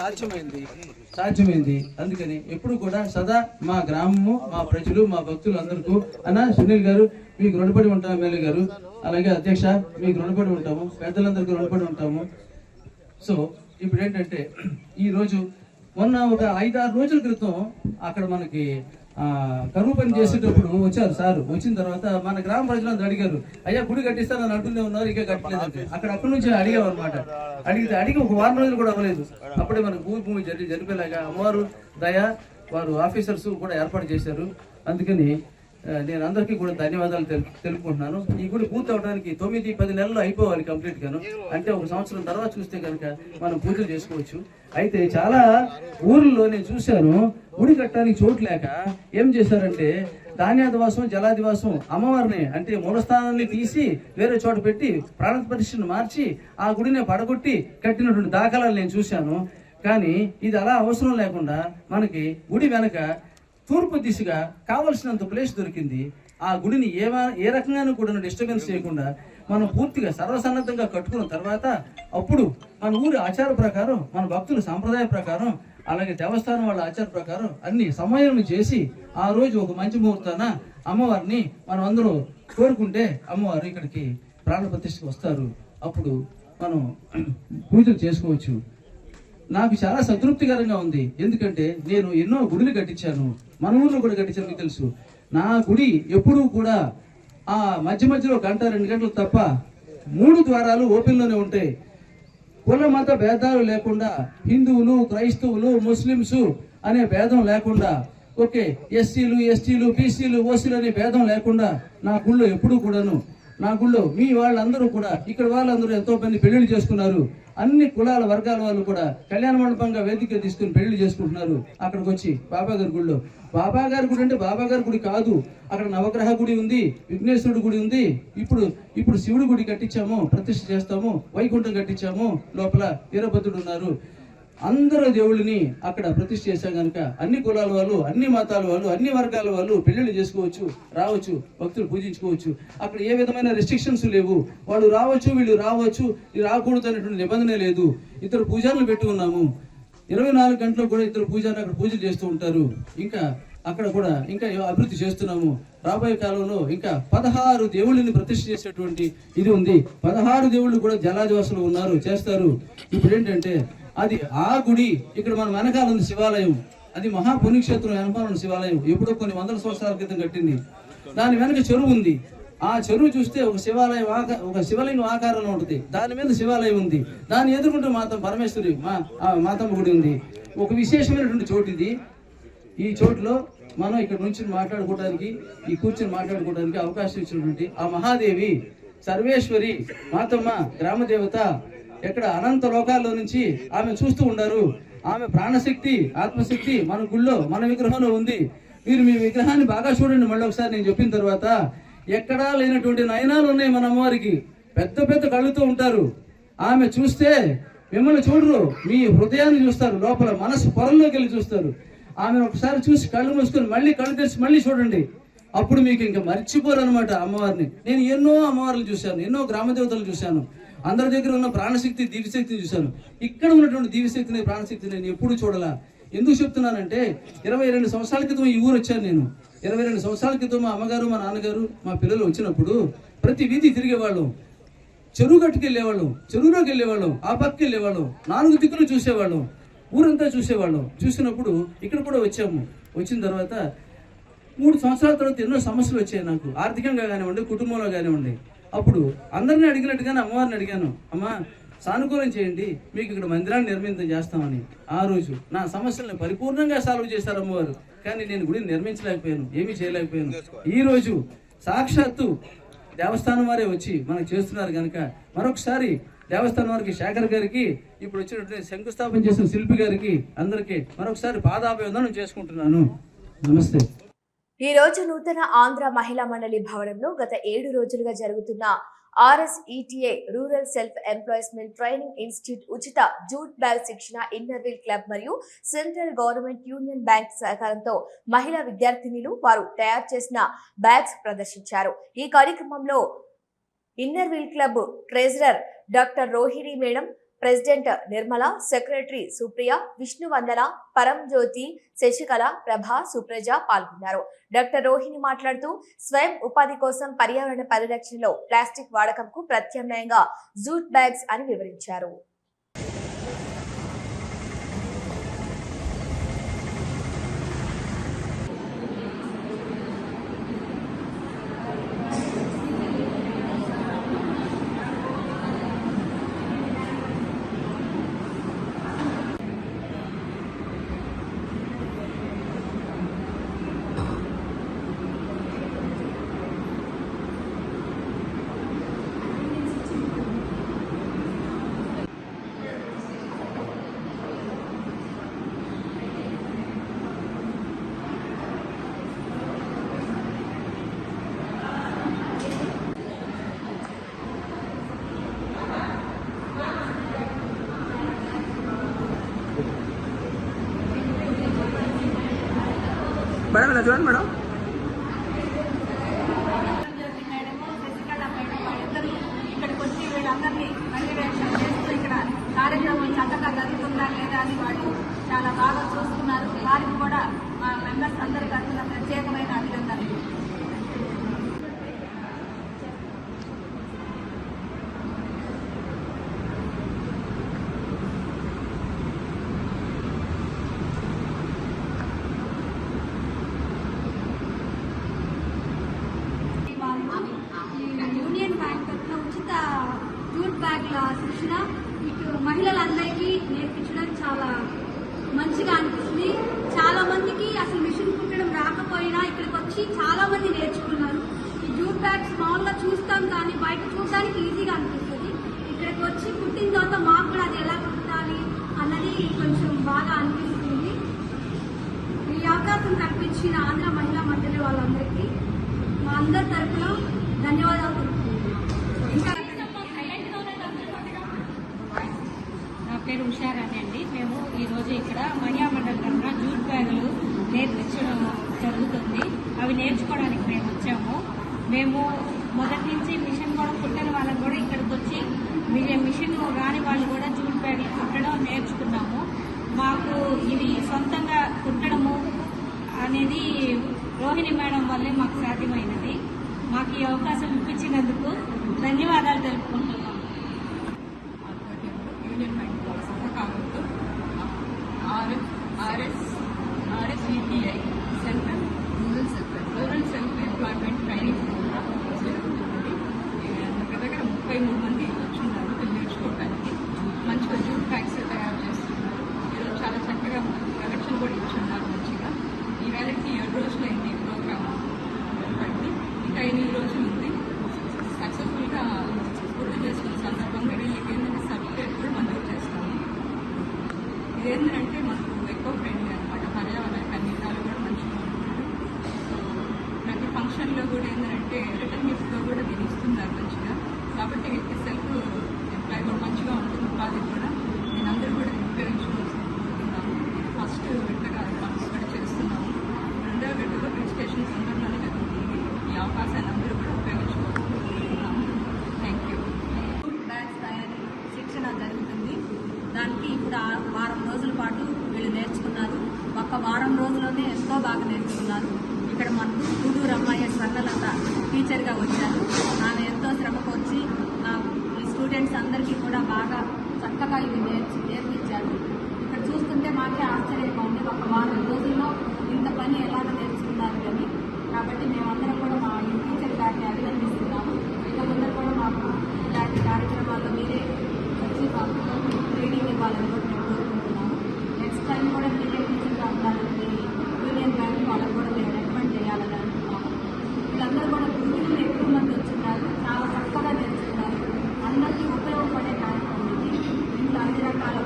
సాధ్యమైంది. అందుకని ఎప్పుడు కూడా సదా మా గ్రామము, మా ప్రజలు, మా భక్తులు అందరికీ అన్న సునీల్ గారు మీకు రుణపడి ఉంటాం, ఎమ్మెల్యే గారు, అలాగే అధ్యక్ష మీకు రుణపడి ఉంటాము, పెద్దలందరికీ రుణపడి ఉంటాము. సో ఇప్పుడు ఏంటంటే ఈరోజు మొన్న ఒక 5-6 రోజుల క్రితం అక్కడ మనకి కరువు పని చేసేటప్పుడు వచ్చారు సార్. వచ్చిన తర్వాత మన గ్రామ ప్రజలందరూ అడిగారు, అయ్యా గుడి కట్టిస్తానని అంటూనే ఉన్నారు, ఇంకా కట్టలేదంటే. అక్కడి నుంచి అడిగాం అనమాట. అడిగి ఒక 4 రోజులు కూడా అవ్వలేదు. అప్పుడే మనకు భూమి జరిపేలాగా అమ్మవారు దయ, వారు ఆఫీసర్స్ కూడా ఏర్పాటు చేశారు. అందుకని నేను అందరికీ కూడా ధన్యవాదాలు తెలుపుకుంటున్నాను. ఈ గుడి పూర్తి అవడానికి 9-10 నెలలు అయిపోవాలి కంప్లీట్ గాను. అంటే 1 సంవత్సరం తర్వాత చూస్తే కనుక మనం పూజలు చేసుకోవచ్చు. అయితే చాలా ఊర్లలో నేను చూశాను, గుడి కట్టడానికి చోటు లేక ఏం చేశారంటే ధాన్యాదివాసం, జలాదివాసం అమ్మవారిని అంటే మూలస్థానాన్ని తీసి వేరే చోట పెట్టి ప్రాణ ప్రతిష్ఠను మార్చి ఆ గుడిని పడగొట్టి కట్టినటువంటి దాఖలాలు నేను చూశాను. కానీ ఇది అలా అవసరం లేకుండా మనకి గుడి వెనక తూర్పు దిశగా కావలసినంత ప్లేస్ దొరికింది. ఆ గుడిని ఏ రకంగానూ కూడా డిస్టర్బెన్స్ చేయకుండా మనం పూర్తిగా సర్వసన్నద్ధంగా కట్టుకున్న తర్వాత అప్పుడు మన ఊరి ఆచార ప్రకారం, మన భక్తుల సాంప్రదాయ ప్రకారం, అలాగే దేవస్థానం వాళ్ళ ఆచార ప్రకారం అన్ని సమయం చేసి ఆ రోజు ఒక మంచి ముహూర్తాన అమ్మవారిని మనం అందరూ కోరుకుంటే అమ్మవారు ఇక్కడికి ప్రాణ ప్రతిష్ఠకు వస్తారు. అప్పుడు మనం పూజలు చేసుకోవచ్చు. నాకు చాలా సంతృప్తికరంగా ఉంది. ఎందుకంటే నేను ఎన్నో గుడులు కట్టించాను, మన ఊర్లో కూడా కట్టించాను, మీకు తెలుసు. నా గుడి ఎప్పుడూ కూడా ఆ మధ్యలో 1-2 గంటలు తప్ప 3 ద్వారాలు ఓపెన్లోనే ఉంటాయి. కుల మత భేదాలు లేకుండా, హిందువులు, క్రైస్తవులు, ముస్లింసు అనే భేదం లేకుండా, ఓకే ఎస్సీలు, ఎస్టీలు, బీసీలు, ఓసీలు అనే భేదం లేకుండా నా గుళ్ళో ఎప్పుడూ కూడాను, నా గుళ్ళో మీ వాళ్ళందరూ కూడా, ఇక్కడ వాళ్ళందరూ ఎంతో మంది పెళ్లిళ్ళు చేసుకున్నారు. అన్ని కులాల వర్గాల వాళ్ళు కూడా కళ్యాణ మండపంగా వేదిక తీసుకుని పెళ్లి చేసుకుంటున్నారు. అక్కడికి వచ్చి బాబా గారి గుడిలో, బాబా గారి గుడి అంటే బాబా గారి గుడి కాదు, అక్కడ నవగ్రహ గుడి ఉంది, విఘ్నేశ్వరుడు గుడి ఉంది. ఇప్పుడు శివుడి గుడి కట్టించాము, ప్రతిష్ఠ చేస్తాము, వైకుంఠం కట్టించాము, లోపల వీరభద్రుడు ఉన్నారు. అందరూ దేవుళ్ళని అక్కడ ప్రతిష్ఠ చేశాం కనుక అన్ని కులాల వాళ్ళు, అన్ని మతాల వాళ్ళు, అన్ని వర్గాల వాళ్ళు పెళ్లిళ్ళు చేసుకోవచ్చు, రావచ్చు, భక్తులు పూజించుకోవచ్చు. అక్కడ ఏ విధమైన రెస్ట్రిక్షన్స్ లేవు. వాళ్ళు రావచ్చు, వీళ్ళు రావచ్చు, రాకూడదు అనేటువంటి నిబంధన లేదు. ఇద్దరు పూజారులు పెట్టి ఉన్నాము. 24 గంటలు కూడా ఇద్దరు పూజారులు అక్కడ పూజలు చేస్తూ ఉంటారు. ఇంకా అక్కడ కూడా ఇంకా అభివృద్ధి చేస్తున్నాము. రాబోయే కాలంలో ఇంకా 16 దేవుళ్ళని ప్రతిష్ఠ చేసేటువంటి ఇది ఉంది. 16 దేవుళ్ళు కూడా జలాదివాసులు ఉన్నారు, చేస్తారు. ఇప్పుడు ఏంటంటే అది ఆ గుడి ఇక్కడ మన వెనకాల ఉంది శివాలయం. అది మహాపుణ్యక్షేత్రం వెనకాల ఉన్న శివాలయం. ఎప్పుడో కొన్ని 100 సంవత్సరాల క్రితం కట్టింది. దాని వెనక చెరువు ఉంది. ఆ చెరువు చూస్తే ఒక శివలింగం ఆకారంలో ఉంటుంది. దాని మీద శివాలయం ఉంది. దాన్ని ఎదుర్కొంటూ పరమేశ్వరి మాతమ్మ గుడి ఉంది. ఒక విశేషమైనటువంటి చోటు ఇది. ఈ చోటులో మనం ఇక్కడ నుంచి మాట్లాడుకోవడానికి, ఈ కూర్చొని మాట్లాడుకోవడానికి అవకాశం ఇచ్చినటువంటి ఆ మహాదేవి సర్వేశ్వరి మాతమ్మ గ్రామదేవత ఎక్కడ అనంత లోకాల్లో నుంచి ఆమె చూస్తూ ఉన్నారు. ఆమె ప్రాణశక్తి, ఆత్మశక్తి మన గుళ్ళో, మన విగ్రహంలో ఉంది. మీరు మీ విగ్రహాన్ని బాగా చూడండి. మళ్ళీ ఒకసారి నేను చెప్పిన తర్వాత ఎక్కడా లేనటువంటి నయనాలు ఉన్నాయి మన అమ్మవారికి. పెద్ద పెద్ద కళ్ళుతో ఉంటారు. ఆమె చూస్తే మిమ్మల్ని చూడరు, మీ హృదయాన్ని చూస్తారు, లోపల మనసు పొరల్లోకి వెళ్ళి చూస్తారు. ఆమెను ఒకసారి చూసి కళ్ళు మూసుకొని మళ్ళీ కళ్ళు తెరిచి మళ్ళీ చూడండి. అప్పుడు మీకు ఇంకా మర్చిపోరు అనమాట అమ్మవారిని. నేను ఎన్నో అమ్మవార్లు చూశాను, ఎన్నో గ్రామదేవతలు చూశాను. అందరి దగ్గర ఉన్న ప్రాణశక్తి, దివ్యశక్తిని చూశాను. ఇక్కడ ఉన్నటువంటి దివ్యశక్తిని, ప్రాణశక్తిని నేను ఎప్పుడు చూడలా. ఎందుకు చెప్తున్నానంటే 22 సంవత్సరాల క్రితం ఈ ఊరు వచ్చాను నేను. 22 సంవత్సరాల క్రితం మా అమ్మగారు, మా నాన్నగారు, మా పిల్లలు వచ్చినప్పుడు ప్రతి వీధి తిరిగేవాళ్ళం, చెరువు గట్టుకు వెళ్ళేవాళ్ళం, చెరువులోకి వెళ్ళేవాళ్ళం, ఆ పక్కకి వెళ్ళేవాళ్ళం, 4 దిక్కులు చూసేవాళ్ళం, ఊరంతా చూసేవాళ్ళం. చూసినప్పుడు ఇక్కడ కూడా వచ్చాము. వచ్చిన తర్వాత 3 సంవత్సరాల తర్వాత ఎన్నో సమస్యలు వచ్చాయి నాకు, ఆర్థికంగా కానివ్వండి, కుటుంబంలో కానివ్వండి. అప్పుడు అందరినీ అడిగినట్టుగానే అమ్మవారిని అడిగాను, అమ్మా సానుకూలం చేయండి, మీకు ఇక్కడ మందిరాన్ని నిర్మితం చేస్తామని. ఆ రోజు నా సమస్యలను పరిపూర్ణంగా సాల్వ్ చేశారు అమ్మవారు. కానీ నేను గుడిని నిర్మించలేకపోయాను, ఏమీ చేయలేకపోయాను. ఈ రోజు సాక్షాత్తు దేవస్థానం వారే వచ్చి మనకు చేస్తున్నారు కనుక మరొకసారి దేవస్థానం వారికి, శేఖర్ గారికి, ఇప్పుడు వచ్చినటువంటి శంకుస్థాపన చేసిన శిల్పి గారికి అందరికీ మరొకసారి పాదాభివందనం చేసుకుంటున్నాను. నమస్తే. ఈ రోజు నూతన ఆంధ్ర మహిళా మండలి భవనంలో గత 7 రోజులుగా జరుగుతున్న RSETA rural self employment training institute ఉచిత జూట్ బ్యాగ్ శిక్షణ ఇన్నర్వీల్ క్లబ్ మరియు సెంట్రల్ గవర్నమెంట్ యూనియన్ బ్యాంక్ సహకారంతో మహిళా విద్యార్థినులు వారు తయారు చేసిన బ్యాగ్స్ ప్రదర్శించారు. ఈ కార్యక్రమంలో Inner Wheel club treasurer doctor Rohini madam, president Nirmala, secretary Supriya, Vishnuvandana, Paramjyothi, Sasikala, Prabha, Supraja పాల్గొన్నారు. డాక్టర్ రోహిణి మాట్లాడుతూ స్వయం ఉపాధి కోసం పర్యావరణ పరిరక్షణలో ప్లాస్టిక్ వాడకంకు ప్రత్యామ్నాయంగా జూట్ బ్యాగ్స్ అని వివరించారు. మేడం ఇలా చూడండి మేడం. ఇక్కడికి వచ్చి వీళ్ళందరినీ పర్యవేక్షణ చేస్తూ ఇక్కడ కార్యక్రమం చక్కగా జరుగుతుందా లేదా అని వాళ్ళు చాలా బాగా చూస్తున్నారు. వారికి కూడా మా మెంబర్స్ అందరి తరఫున ప్రత్యేకమైన అభినందనలు. యూనియన్ బ్యాంక్ తరఫున ఉచిత జూట్ బ్యాగ్ల శిక్షణ ఇటు మహిళలందరికీ నేర్పించడం చాలా మంచిగా అనిపిస్తుంది. చాలా మందికి అసలు మిషన్ కుట్టడం రాకపోయినా ఇక్కడికి వచ్చి చాలా మంది నేర్చుకున్నారు. ఈ జూట్ బ్యాగ్స్ మామూలుగా చూస్తాం కానీ బయట చూడడానికి ఈజీగా అనిపిస్తుంది. ఇక్కడికి వచ్చి కుట్టిన తర్వాత మాకు కూడా అది ఎలా కుట్టాలి అన్నది కొంచెం బాగా అనిపిస్తుంది. ఈ అవకాశం కల్పించిన ఆంధ్ర మహిళా మండలి వాళ్ళందరికీ మా అందరి తరఫున ధన్యవాదాలు. నా పేరు ఉషారాణి అండి. మేము ఈరోజు ఇక్కడ మహిళా మండలి తరఫున జూట్ బ్యాగులు నేర్పించడం జరుగుతుంది. అవి నేర్చుకోవడానికి మేము వచ్చాము. మేము మొదటి నుంచి మిషన్ కూడా కుట్టని వాళ్ళని కూడా ఇక్కడికి వచ్చి మిషన్ రాని వాళ్ళు కూడా జూట్ బ్యాగులు కుట్టడం నేర్చుకున్నాము. మాకు ఇవి సొంతంగా కుట్టడము అనేది రోహిణి మేడం వల్లే మాకు సాధ్యమైనది. మాకు ఈ అవకాశం ఇప్పించినందుకు ధన్యవాదాలు తెలుపుకుంటున్నాం. యూనియన్ బ్యాంక్ సహకారంతో RSETA central rural self employment training programme జరుగుతుంది. దగ్గర 33 మంది వచ్చిన్నారు నేర్చుకోవడానికి. మంచిగా జూట్ బ్యాగ్స్ తయారు చేస్తున్నారు. ఈరోజు చాలా చక్కగా కలెక్షన్ కూడా ఇచ్చున్నారు మంచిగా. ఈ వేళకి 7 రోజులైంది ఈ ప్రోగ్రామ్ బట్టి. ఇంకా 8 రోజులు ఉంది. సక్సెస్ఫుల్గా పూర్తి చేసుకున్న సందర్భంగా వీళ్ళకి ఏంటంటే సర్టిఫికేట్ కూడా మంజూరు చేస్తాము. ఇదేంటంటే మనకు ఎక్కువ ఫ్రెండ్లీ అనమాట. పర్యావరణానికి అన్ని విధాలు కూడా మంచిగా ఉంటుంది. సో ప్రతి ఫంక్షన్లో కూడా ఏంటంటే రిటర్న్ గిఫ్ట్గా కూడా దీన్ని ఇస్తున్నారు మంచిగా. కాబట్టి సెల్ఫ్ ఎంప్లాయ్ కూడా మంచిగా ఉంటుంది. ఉపాధి కూడా నేను అందరూ కూడా ఉపయోగించుకుంటున్నాము. ఇది ఫస్ట్ విడతగా పార్టిసిపేట్ చేస్తున్నాము. రెండవ విడతగా రిజిస్ట్రేషన్ సందర్భంలోనే జరుగుతుంది. ఈ అవకాశాన్ని అందరూ కూడా ఉపయోగించుకుంటున్నాము. Thank you. బ్యాగ్స్ తయారీ శిక్షణ జరుగుతుంది. దానికి ఇప్పుడు వారం రోజుల పాటు వీళ్ళు నేర్చుకున్నారు. ఒక్క వారం రోజుల్లోనే ఎంతో బాగా నేర్చుకున్నారు. ఇక్కడ మనకు గూడూరు అమ్మాయి స్వర్ణలత టీచర్గా వచ్చారు. ఆమె ఎంతో శ్రమకు వచ్చి ఈ స్టూడెంట్స్ అందరికీ కూడా బాగా చక్కగా ఇవి నేర్పించారు. ఇక్కడ చూస్తుంటే మాకే ఆశ్చర్యంగా ఉంది. ఒక వారం రోజుల్లో ఇంత పని ఎలాగ నేర్చుకున్నారు అని. కాబట్టి మేమందరం కూడా మా ఈ టీచర్ గారిని అభినందిస్తున్నాము. ఇక ముందర కూడా మాకు ఇలాంటి కార్యక్రమాల్లో మీరే వచ్చి మాకు ట్రైనింగ్ ఇవ్వాలని కూడా మేము కోరుకుంటున్నాము. నెక్స్ట్ టైం కూడా మీరే టీచర్గా ఉండాలని యూనియన్ బ్యాంక్ వాళ్ళకు కూడా మేము రికమెండ్ చేయాలని అనుకుంటున్నాము. వీళ్ళందరూ కూడా గురువులు ఎక్కువ మంది వచ్చిన్నారు. చాలా చక్కగా నేర్చుకున్నారు. అందరికీ ఉపయోగపడే కార్యక్రమం ఇది. ఇంట్లో అన్ని రకాల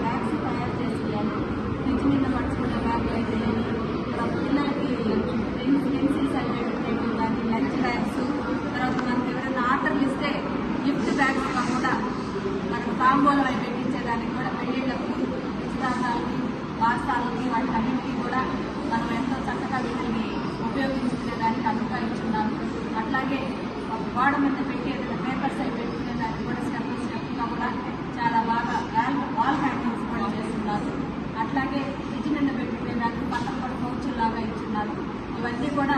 అట్లాగే గోడ మీద పెట్టి ఏదైనా పేపర్స్ అవి పెట్టుకునే దానికి కూడా స్టెప్గా కూడా చాలా బాగా వాల్ హ్యాంగింగ్స్ కూడా చేస్తున్నారు. అట్లాగే ఫ్రిడ్జ్ మీద పెట్టుకునే దానికి పక్కన కూడా కౌచుల్లాగా ఇచ్చున్నారు. ఇవన్నీ కూడా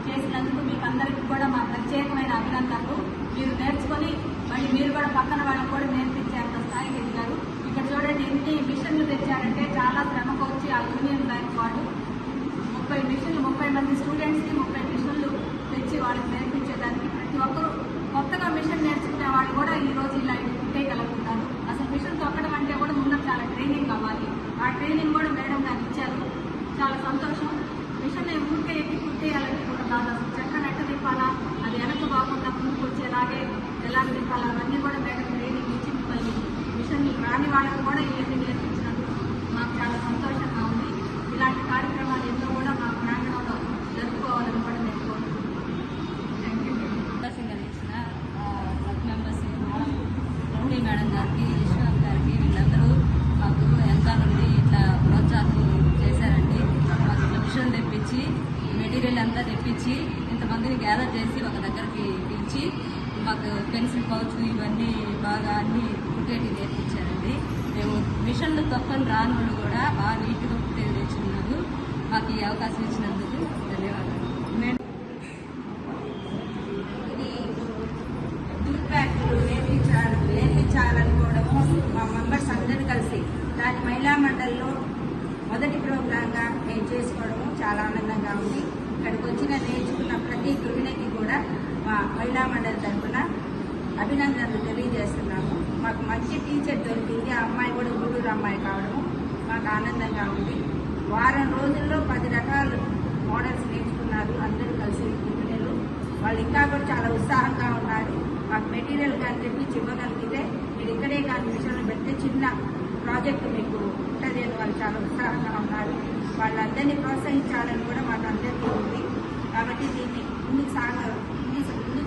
చేసినందుకు మీకు అందరికీ కూడా మా ప్రత్యేకమైన అభినందనలు. మీరు నేర్చుకొని మళ్ళీ మీరు కూడా పక్కన వాళ్ళకు కూడా నేర్పించేంత స్థాయికి ఎదిగారు. ఇక్కడ చూడండి ఎన్ని మిషన్లు తెచ్చారంటే చాలా శ్రమకు వచ్చి ఆ యూనియన్ బ్యాంక్ వాళ్ళు 30 మంది స్టూడెంట్స్కి 30 మిషన్లు తెచ్చి వాళ్ళకి నేర్పించేదానికి ప్రతి ఒక్కరూ కొత్తగా మిషన్ నేర్చుకునే వాళ్ళు కూడా ఈ రోజు ఇలా కుట్టేయగలుగుతున్నారు. అసలు మిషన్ తొక్కడం అంటే కూడా ముందు చాలా ట్రైనింగ్ కావాలి. ఆ ట్రైనింగ్ కూడా మేడం గారు ఇచ్చారు. చాలా సంతోషం. మిషన్ ఊరికే ఎక్కి కుట్టేయాలని కూడా కాదు, అసలు చక్కగా ఎట్ట తిప్పాలా, అది వెనక కాకుండా ముందుకు వచ్చేలాగే ఎలాగ తిప్పాలా అవన్నీ కూడా మేడం ట్రైనింగ్ ఇచ్చి మిమ్మల్ని మిషన్ రాని వాళ్ళకు కూడా ఇవన్నీ నేర్పించినందుకు మాకు చాలా సంతోషంగా ఉంది. ఇలాంటి కార్యక్రమాలు ఎన్నో కూడా మా ప్రాంగణంలో జరుపుకోవాలని కూడా నేను కోరుకుంటున్నాను. ఇచ్చిన క్లబ్ మెంబర్స్ రౌడీ మేడం గారికి, విశ్వనాథ్ గారికి, వీళ్ళందరూ మాకు ఎంత నుండి ఇట్లా ప్రోత్సాహం చేశారండి. మాకు ఇట్లా మిషన్ తెప్పించి మెటీరియల్ అంతా తెప్పించి ఇంతమందిని గ్యాదర్ చేసి ఒక దగ్గరికి పిలిచి మాకు పెన్సిల్ పౌచ్ ఇవన్నీ బాగా అన్ని కుట్టేటి నేర్పించారండి. మేము మిషన్లు తప్పని రాని వాళ్ళు కూడా బాగా నీట్గా కుట్టేది తెచ్చుకున్నారు. మాకు ఈ అవకాశం ఇచ్చినందుకు ధన్యవాదాలు. ఇది జూట్ బ్యాగులు నేర్పించాలనుకోవడము మా మెంబర్స్ అందరూ కలిసి దాని మహిళా మండలిలో మొదటి ప్రోగ్రాంగా మేము చేసుకోవడము చాలా ఆనందంగా ఉంది. ఇక్కడికి వచ్చిన నేర్చుకున్న ప్రతి గృహిణికి కూడా మా మహిళా మండలి తరఫున అభినందనలు తెలియజేస్తున్నాము. మాకు మంచి టీచర్ దొరికింది. ఆ అమ్మాయి కూడా గూడూరు అమ్మాయి కావడము మాకు ఆనందంగా ఉంది. వారం రోజుల్లో 10 రకాల మోడల్స్ నేర్చుకున్నారు అందరూ కలిసి గృహిణులు. వాళ్ళు ఇంకా కూడా చాలా ఉత్సాహంగా ఉన్నారు. మాకు మెటీరియల్ కానీ తెప్పించి ఇవ్వగలిగితే మీరు ఇక్కడే కానీ మిషన్లు పెడితే చిన్న ప్రాజెక్టు మీకు ఉంటుంది అని వాళ్ళు చాలా ఉత్సాహంగా ఉన్నారు. వాళ్ళందరినీ ప్రోత్సహించాలని కూడా మాకు అందరికీ ఉంది. కాబట్టి దీన్ని ముందుకు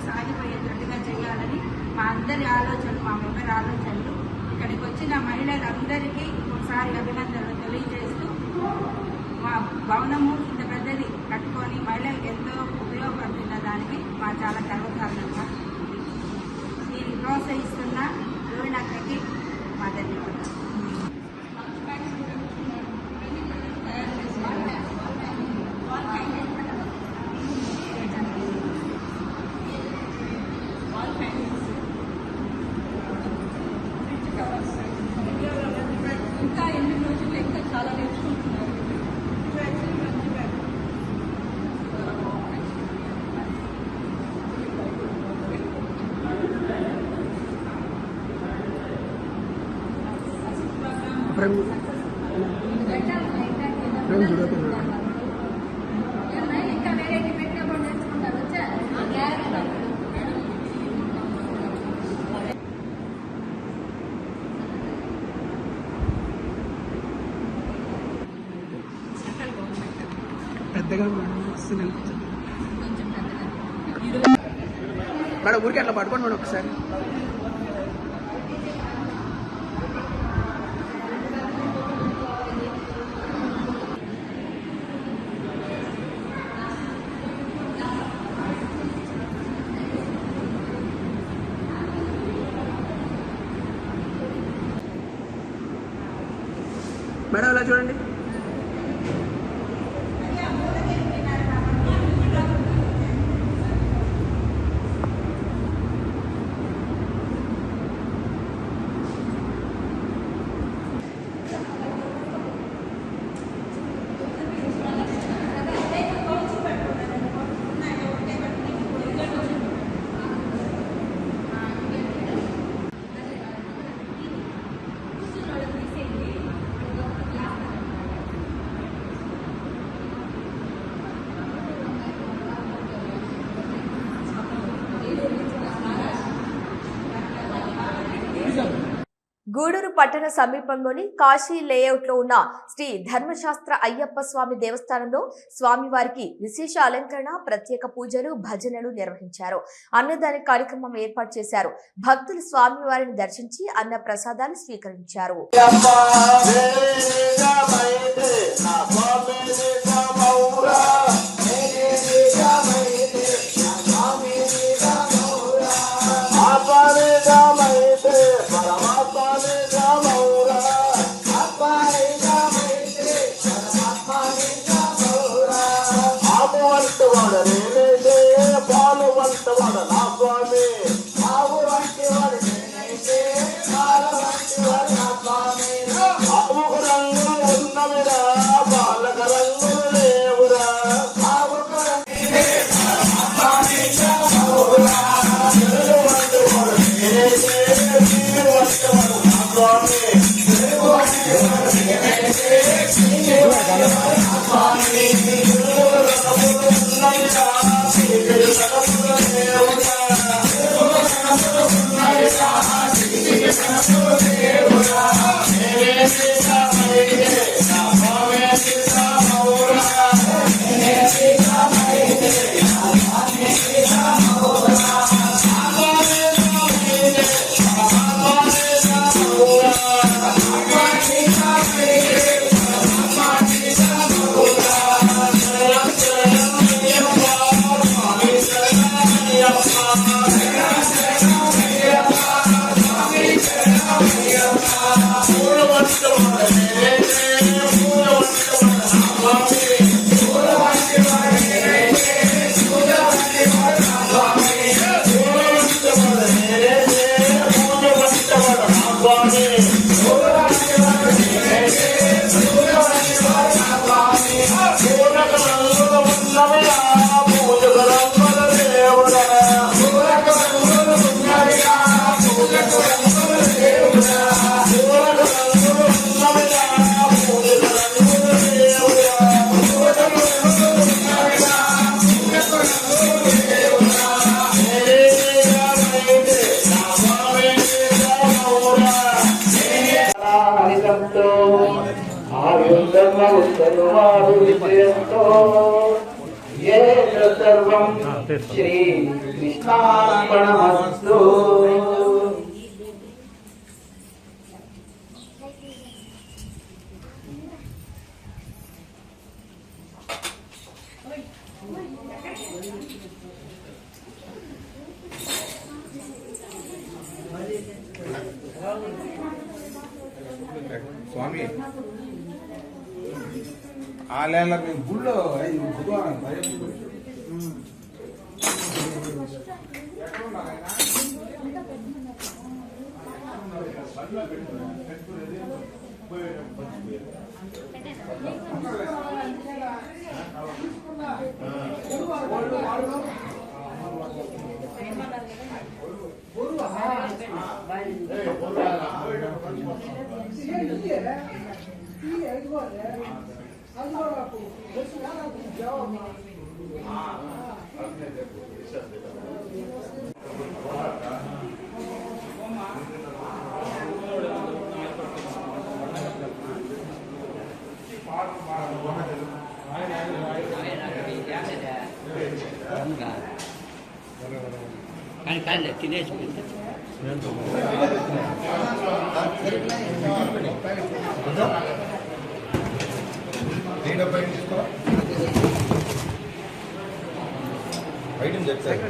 సాగిపోయేటట్టుగా చేయాలని మా అందరి ఆలోచనలు, మా మెంబర్ ఆలోచనలు. ఇక్కడికి వచ్చిన మహిళలందరికీ ఒకసారి అభినందనలు తెలియజేస్తూ మా భవనము ఇంత పెద్దది కట్టుకొని మహిళలకు ఎంతో ఉపయోగపడుతున్న దానికి మా చాలా గర్వకారణంగా దీన్ని ప్రోత్సహిస్తున్న రోహిణక్కకి మా ధన్యవాదాలు. ఇంకా ఎన్ని రోజులు ఇంకా చాలా నేర్చుకుంటున్నారు. ఇంకా వేరే పెట్టినా కూడా నేర్చుకుంటారు. వచ్చా పెద్దగా మేడం ఊరికి అట్లా పట్టుకోండి మేడం ఒకసారి. మేడం ఇలా చూడండి. గూడూరు పట్టణ సమీపంలోని కాశీ లేఅవుట్ లో ఉన్న శ్రీ ధర్మశాస్త్ర అయ్యప్ప స్వామి దేవస్థానంలో స్వామివారికి విశేష అలంకరణ, ప్రత్యేక పూజలు, భజనలు నిర్వహించారు. అన్నదాన కార్యక్రమం ఏర్పాటు చేశారు. భక్తులు స్వామివారిని దర్శించి అన్న ప్రసాదాలు స్వీకరించారు. వంటవాడు నా స్వామి ఆవు వంటి వాడు నేనైతే పాల వంటి వాడు నా స్వామి ఆవుకు రంగులు ఉన్నవిరా బాలక రంగులు లేవురా ఆవుకు సర్వం శ్రీ కృష్ణార్పణమస్తు. స్వామి ఆలయాల గుళ్ళో బుధవారం కానీ కాదు తినేసి ఐటమ్ చెప్తారు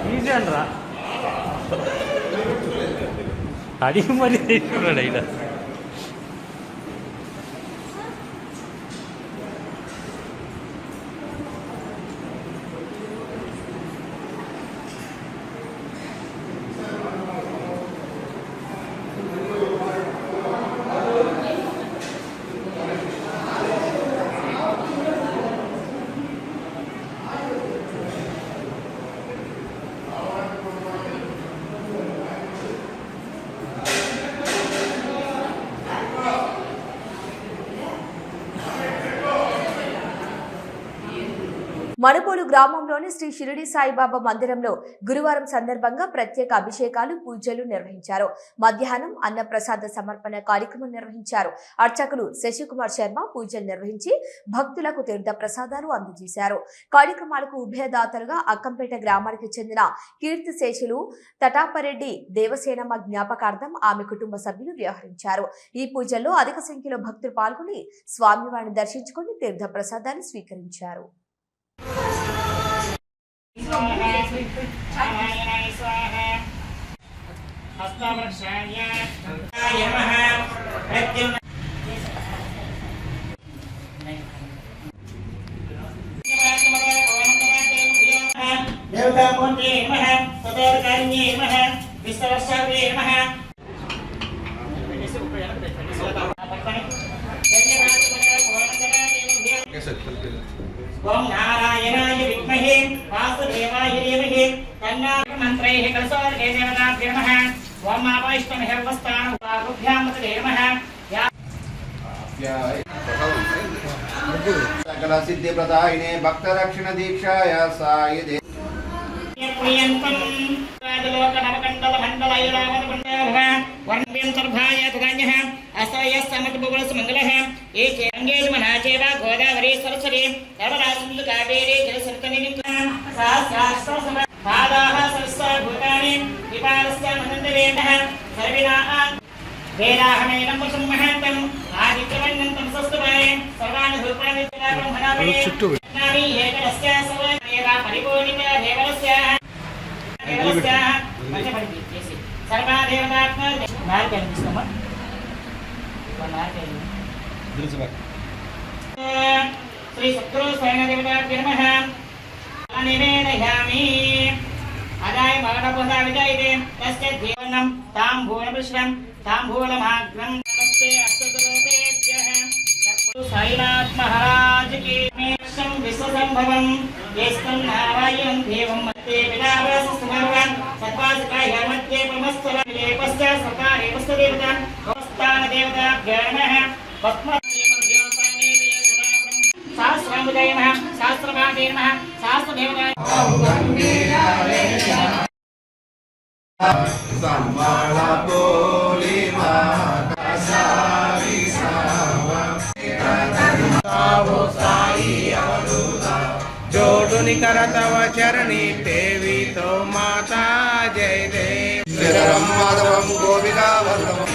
ఈజీ అంటారా అడిగి మరి తీసుకున్నాడు అయినా మణుపోలు గ్రామంలోని శ్రీ షిరిడి సాయిబాబా మందిరంలో గురువారం సందర్భంగా ప్రత్యేక అభిషేకాలు పూజలు నిర్వహించారు. మధ్యాహ్నం అన్నప్రసాద సమర్పణ కార్యక్రమం నిర్వహించారు. అర్చకులు శశికుమార్ శర్మ పూజలు నిర్వహించి భక్తులకు తీర్థ ప్రసాదాలు అందజేశారు. కార్యక్రమాలకు ఉభయదాతలుగా అక్కంపేట గ్రామానికి చెందిన కీర్తిశేషులు తటాపరెడ్డి దేవసేనమ్మ జ్ఞాపకార్థం ఆమె కుటుంబ సభ్యులు వ్యవహరించారు. ఈ పూజల్లో అధిక సంఖ్యలో భక్తులు పాల్గొని స్వామివారిని దర్శించుకుని తీర్థ ప్రసాదాన్ని స్వీకరించారు. ఓం నారాయణాయ విద్మహే వాసుదేవాయ ధీమహి తన్నో మంత్రైః కలశోదకే దేవతాభ్యో నమః. ఓం ఆపైష్టమహర్వస్థానం వాగుభ్యాం నమః. సకల సిద్ధి ప్రదాయినే భక్త రక్షణ దీక్షాయ సాయి ప్రియంతం రాజలోక నవకండల మండలైరావణకుండః వర్ణ్యం సర్వాయ తదాన్యః అసయ సమతబులస్ మంగళః ఏకే అంగేజ్ మనాచేవ గోదావరి సరస్వతి నర్మదాసింధు కావేరీ జలసర్తనినికం సహస్రాస్త్ర పాదాః సరస్వ భూతాని విపారస్య మనందరేణః సర్వినాః వేదాహమేనం వసమహంతం ఆదిత్యవన్నం తమసస్తువాయ సర్వాణి రూపాణి బ్రహ్మణావే నామి ఏకస్య సర్వేదా పరిపూర్ణిత దేవరస్య సర్వా దేవతాత్మ మార్గనిస్తమ శ్రీ శత్రు స్వయం దేవతాభ్యో నమః. నివేదయామి అదాయ మగడపద విజయతే తస్య జీవనం తాంబూలమిశ్రం తాంబూలమాగ్రం నమస్తే అష్టరూపేభ్యః. సాయినాథ్ మహారాజ్ కి మేషం విశ్వసంభవం ఏస్తం నారాయణం దేవం మతే వినావస సుమర్వన్ సత్వాసకాయ మధ్యే పమస్తవలే పశ్చ సతారే వస్తదేవత అవస్థాన దేవతాభ్యో నమః. పద్మదేవభ్యో సానేదే సదాబ్రహ్మ సహస్రాంబుజయ నమః. సహస్రపాదే నమః. సహస్రదేవతాయ जोड़ुनि करतव चरणी देवी तो माता जय देव श्रीधरम माधवम गोपिका वल्लभम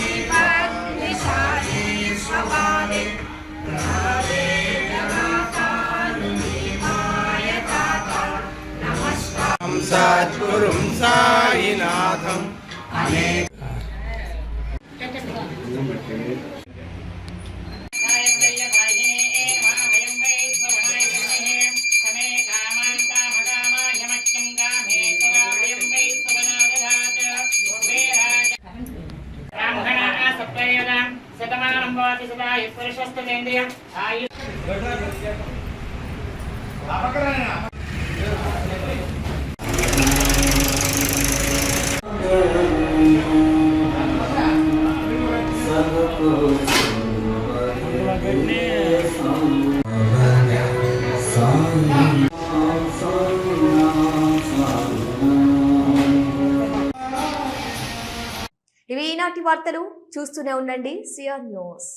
सद्गुरुं साईनाथम अनेक ఇవి ఈనాటి వార్తలు. చూస్తూనే ఉండండి సిఆర్ న్యూస్.